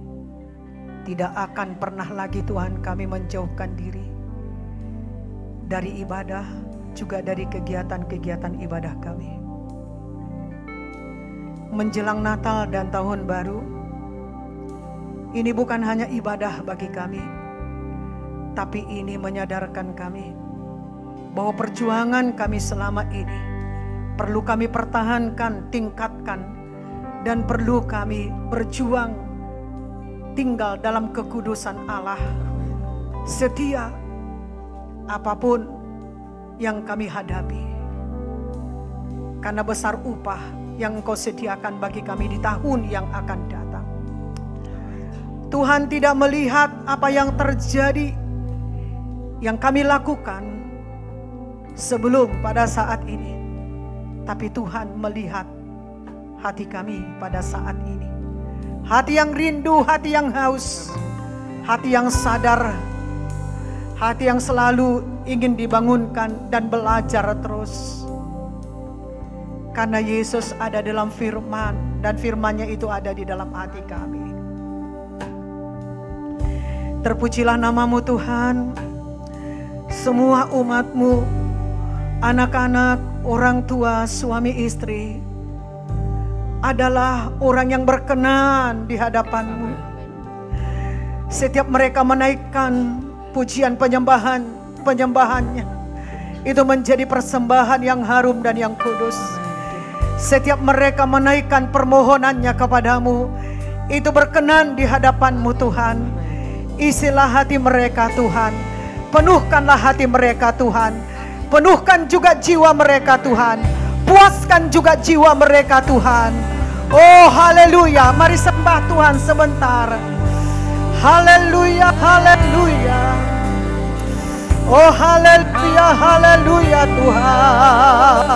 Tidak akan pernah lagi Tuhan kami menjauhkan diri dari ibadah, juga dari kegiatan-kegiatan ibadah kami. Menjelang Natal dan Tahun Baru, ini bukan hanya ibadah bagi kami, tapi ini menyadarkan kami bahwa perjuangan kami selama ini perlu kami pertahankan, tingkatkan, dan perlu kami berjuang tinggal dalam kekudusan Allah, setia apapun yang kami hadapi, karena besar upah yang Engkau sediakan bagi kami di tahun yang akan datang. Tuhan tidak melihat apa yang terjadi, yang kami lakukan sebelum pada saat ini, tapi Tuhan melihat hati kami pada saat ini. Hati yang rindu, hati yang haus, hati yang sadar, hati yang selalu ingin dibangunkan dan belajar terus. Karena Yesus ada dalam firman, dan firman-Nya itu ada di dalam hati kami. Terpujilah nama-Mu Tuhan. Semua umat-Mu, anak-anak, orang tua, suami istri, adalah orang yang berkenan di hadapan-Mu. Setiap mereka menaikkan pujian penyembahannya, itu menjadi persembahan yang harum dan yang kudus. Setiap mereka menaikkan permohonannya kepadamu, itu berkenan di hadapan-Mu Tuhan. Isilah hati mereka Tuhan, penuhkanlah hati mereka Tuhan, penuhkan juga jiwa mereka Tuhan, puaskan juga jiwa mereka Tuhan. Oh haleluya, mari sembah Tuhan sebentar. Haleluya, haleluya. Oh haleluya, haleluya Tuhan.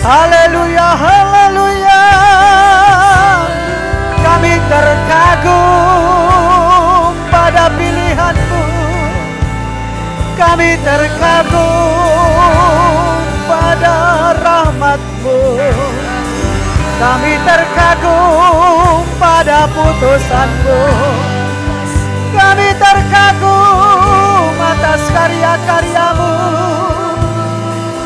Haleluya, haleluya. Kami terkagum pada pilihan-Mu. Kami terkagum pada rahmat-Mu. Kami terkagum pada putusan-Mu. Kami terkagum atas karya-karya-Mu.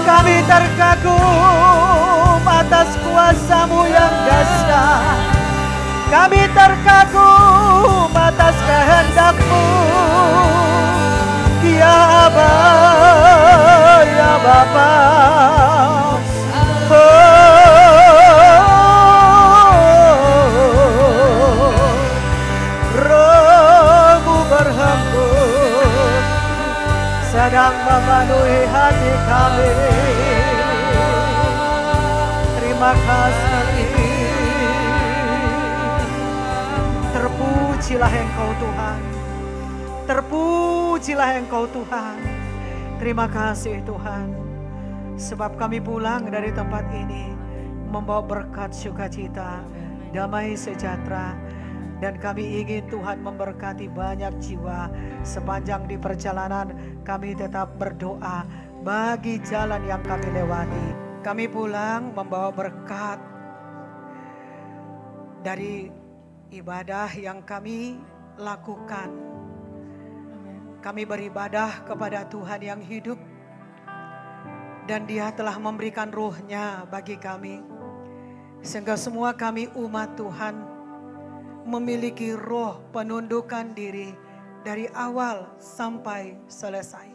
Kami terkagum atas kuasa-Mu yang dahsyat. Kami terkagum atas kehendak-Mu. Ya Aba, ya Bapa. Roh-Mu berhembus sedang memenuhi hati kami. Terima kasih. Terpujilah Engkau Tuhan. Terpujilah Engkau Tuhan. Terima kasih Tuhan. Sebab kami pulang dari tempat ini membawa berkat sukacita, damai sejahtera. Dan kami ingin Tuhan memberkati banyak jiwa. Sepanjang di perjalanan kami tetap berdoa bagi jalan yang kami lewati. Kami pulang membawa berkat dari ibadah yang kami lakukan. Kami beribadah kepada Tuhan yang hidup. Dan Dia telah memberikan roh-Nya bagi kami. Sehingga semua kami umat Tuhan memiliki roh penundukan diri dari awal sampai selesai.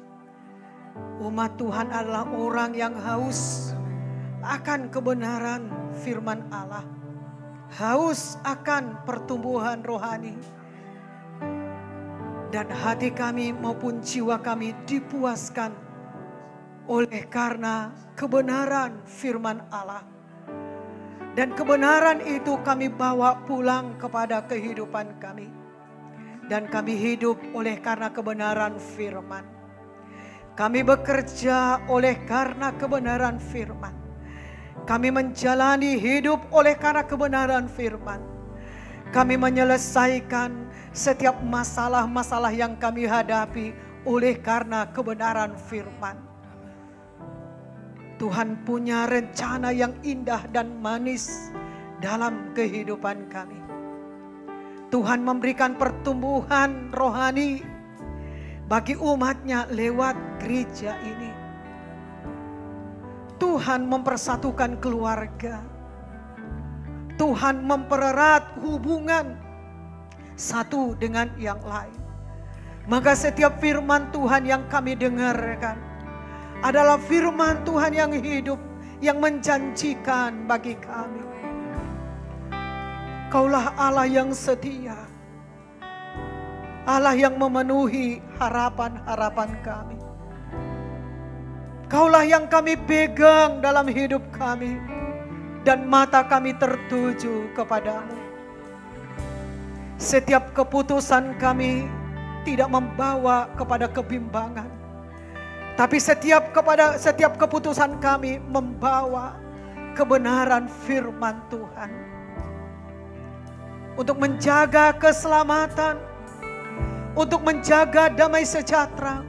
Umat Tuhan adalah orang yang haus akan kebenaran firman Allah. Haus akan pertumbuhan rohani. Dan hati kami maupun jiwa kami dipuaskan oleh karena kebenaran firman Allah. Dan kebenaran itu kami bawa pulang kepada kehidupan kami. Dan kami hidup oleh karena kebenaran firman. Kami bekerja oleh karena kebenaran firman. Kami menjalani hidup oleh karena kebenaran firman. Kami menyelesaikan setiap masalah-masalah yang kami hadapi oleh karena kebenaran firman. Tuhan punya rencana yang indah dan manis dalam kehidupan kami. Tuhan memberikan pertumbuhan rohani bagi umatnya lewat gereja ini. Tuhan mempersatukan keluarga. Tuhan mempererat hubungan satu dengan yang lain. Maka setiap firman Tuhan yang kami dengarkan adalah firman Tuhan yang hidup, yang menjanjikan bagi kami. Kaulah Allah yang setia, Allah yang memenuhi harapan-harapan kami. Kaulah yang kami pegang dalam hidup kami, dan mata kami tertuju kepadamu. Setiap keputusan kami tidak membawa kepada kebimbangan, tapi setiap keputusan kami membawa kebenaran firman Tuhan. Untuk menjaga keselamatan, untuk menjaga damai sejahtera,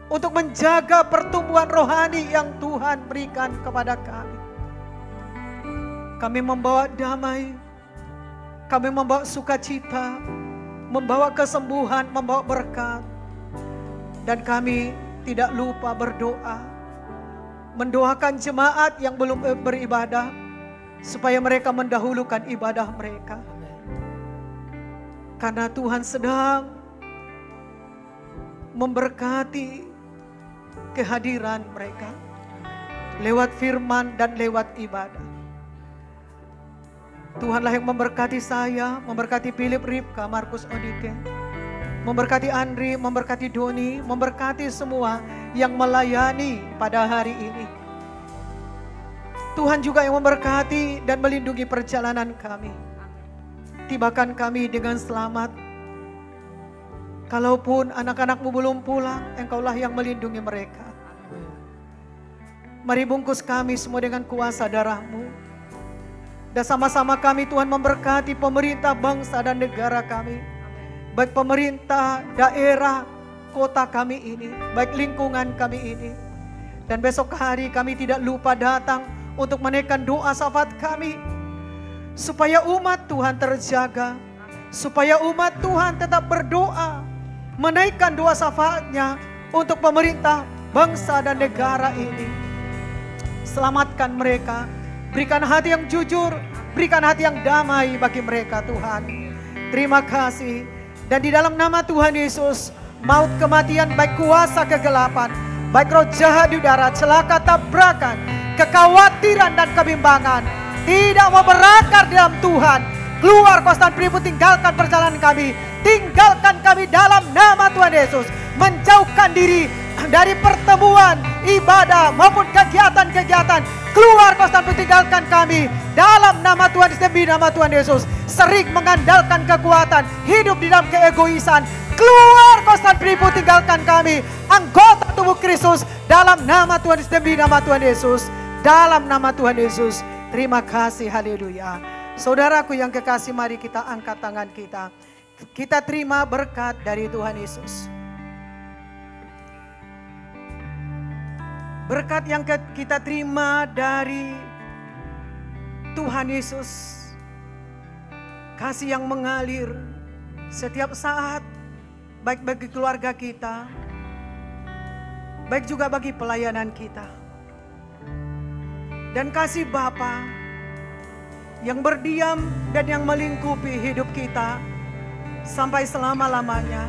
untuk menjaga pertumbuhan rohani yang Tuhan berikan kepada kami. Kami membawa damai, kami membawa sukacita, membawa kesembuhan, membawa berkat. Dan kami tidak lupa berdoa, mendoakan jemaat yang belum beribadah, supaya mereka mendahulukan ibadah mereka. Karena Tuhan sedang memberkati kehadiran mereka lewat firman dan lewat ibadah. Tuhanlah yang memberkati saya, memberkati Philip, Ripka, Markus, Odike, memberkati Andri, memberkati Doni, memberkati semua yang melayani pada hari ini. Tuhan juga yang memberkati dan melindungi perjalanan kami. Tibakan kami dengan selamat. Kalaupun anak-anakmu belum pulang, Engkaulah yang melindungi mereka. Mari bungkus kami semua dengan kuasa darah-Mu. Dan sama-sama kami Tuhan memberkati pemerintah bangsa dan negara kami. Baik pemerintah, daerah, kota kami ini, baik lingkungan kami ini. Dan besok hari kami tidak lupa datang untuk menaikkan doa syafaat kami. supaya umat Tuhan terjaga, supaya umat Tuhan tetap berdoa, menaikkan doa syafaatnya untuk pemerintah, bangsa dan negara ini. Selamatkan mereka, berikan hati yang jujur, berikan hati yang damai bagi mereka Tuhan. Terima kasih. Dan di dalam nama Tuhan Yesus, maut, kematian, baik kuasa kegelapan, baik roh jahat di udara, celaka, tabrakan, kekhawatiran dan kebimbangan, tidak mau berakar dalam Tuhan. Keluar kuasa peribu, tinggalkan perjalanan kami, tinggalkan kami dalam nama Tuhan Yesus. Menjauhkan diri dari pertemuan, ibadah maupun kegiatan-kegiatan. Keluar kuasa peribu, tinggalkan kami dalam nama Tuhan Yesus. Demi nama Tuhan Yesus, sering mengandalkan kekuatan, hidup di dalam keegoisan. Keluar kuasa peribu, tinggalkan kami, anggota tubuh Kristus, dalam nama Tuhan Yesus. Demi nama Tuhan Yesus, dalam nama Tuhan Yesus. Terima kasih, haleluya. Saudaraku yang kekasih, mari kita angkat tangan kita. Kita terima berkat dari Tuhan Yesus. Berkat yang kita terima dari Tuhan Yesus. Kasih yang mengalir setiap saat, baik bagi keluarga kita, baik juga bagi pelayanan kita. Dan kasih Bapa yang berdiam dan yang melingkupi hidup kita sampai selama-lamanya.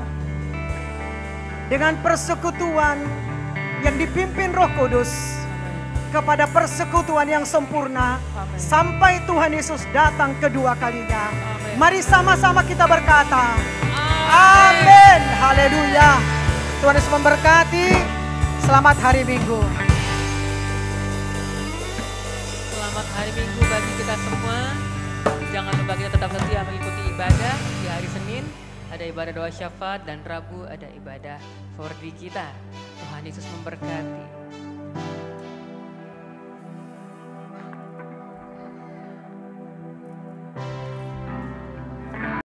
Dengan persekutuan yang dipimpin Roh Kudus kepada persekutuan yang sempurna sampai Tuhan Yesus datang kedua kalinya. Mari sama-sama kita berkata, amin, haleluya. Tuhan Yesus memberkati. Selamat hari Minggu. Selamat hari Minggu bagi kita semua. Jangan lupa kita tetap setia mengikuti ibadah. Di hari Senin ada ibadah doa syafaat dan Rabu ada ibadah 4D kita. Tuhan Yesus memberkati.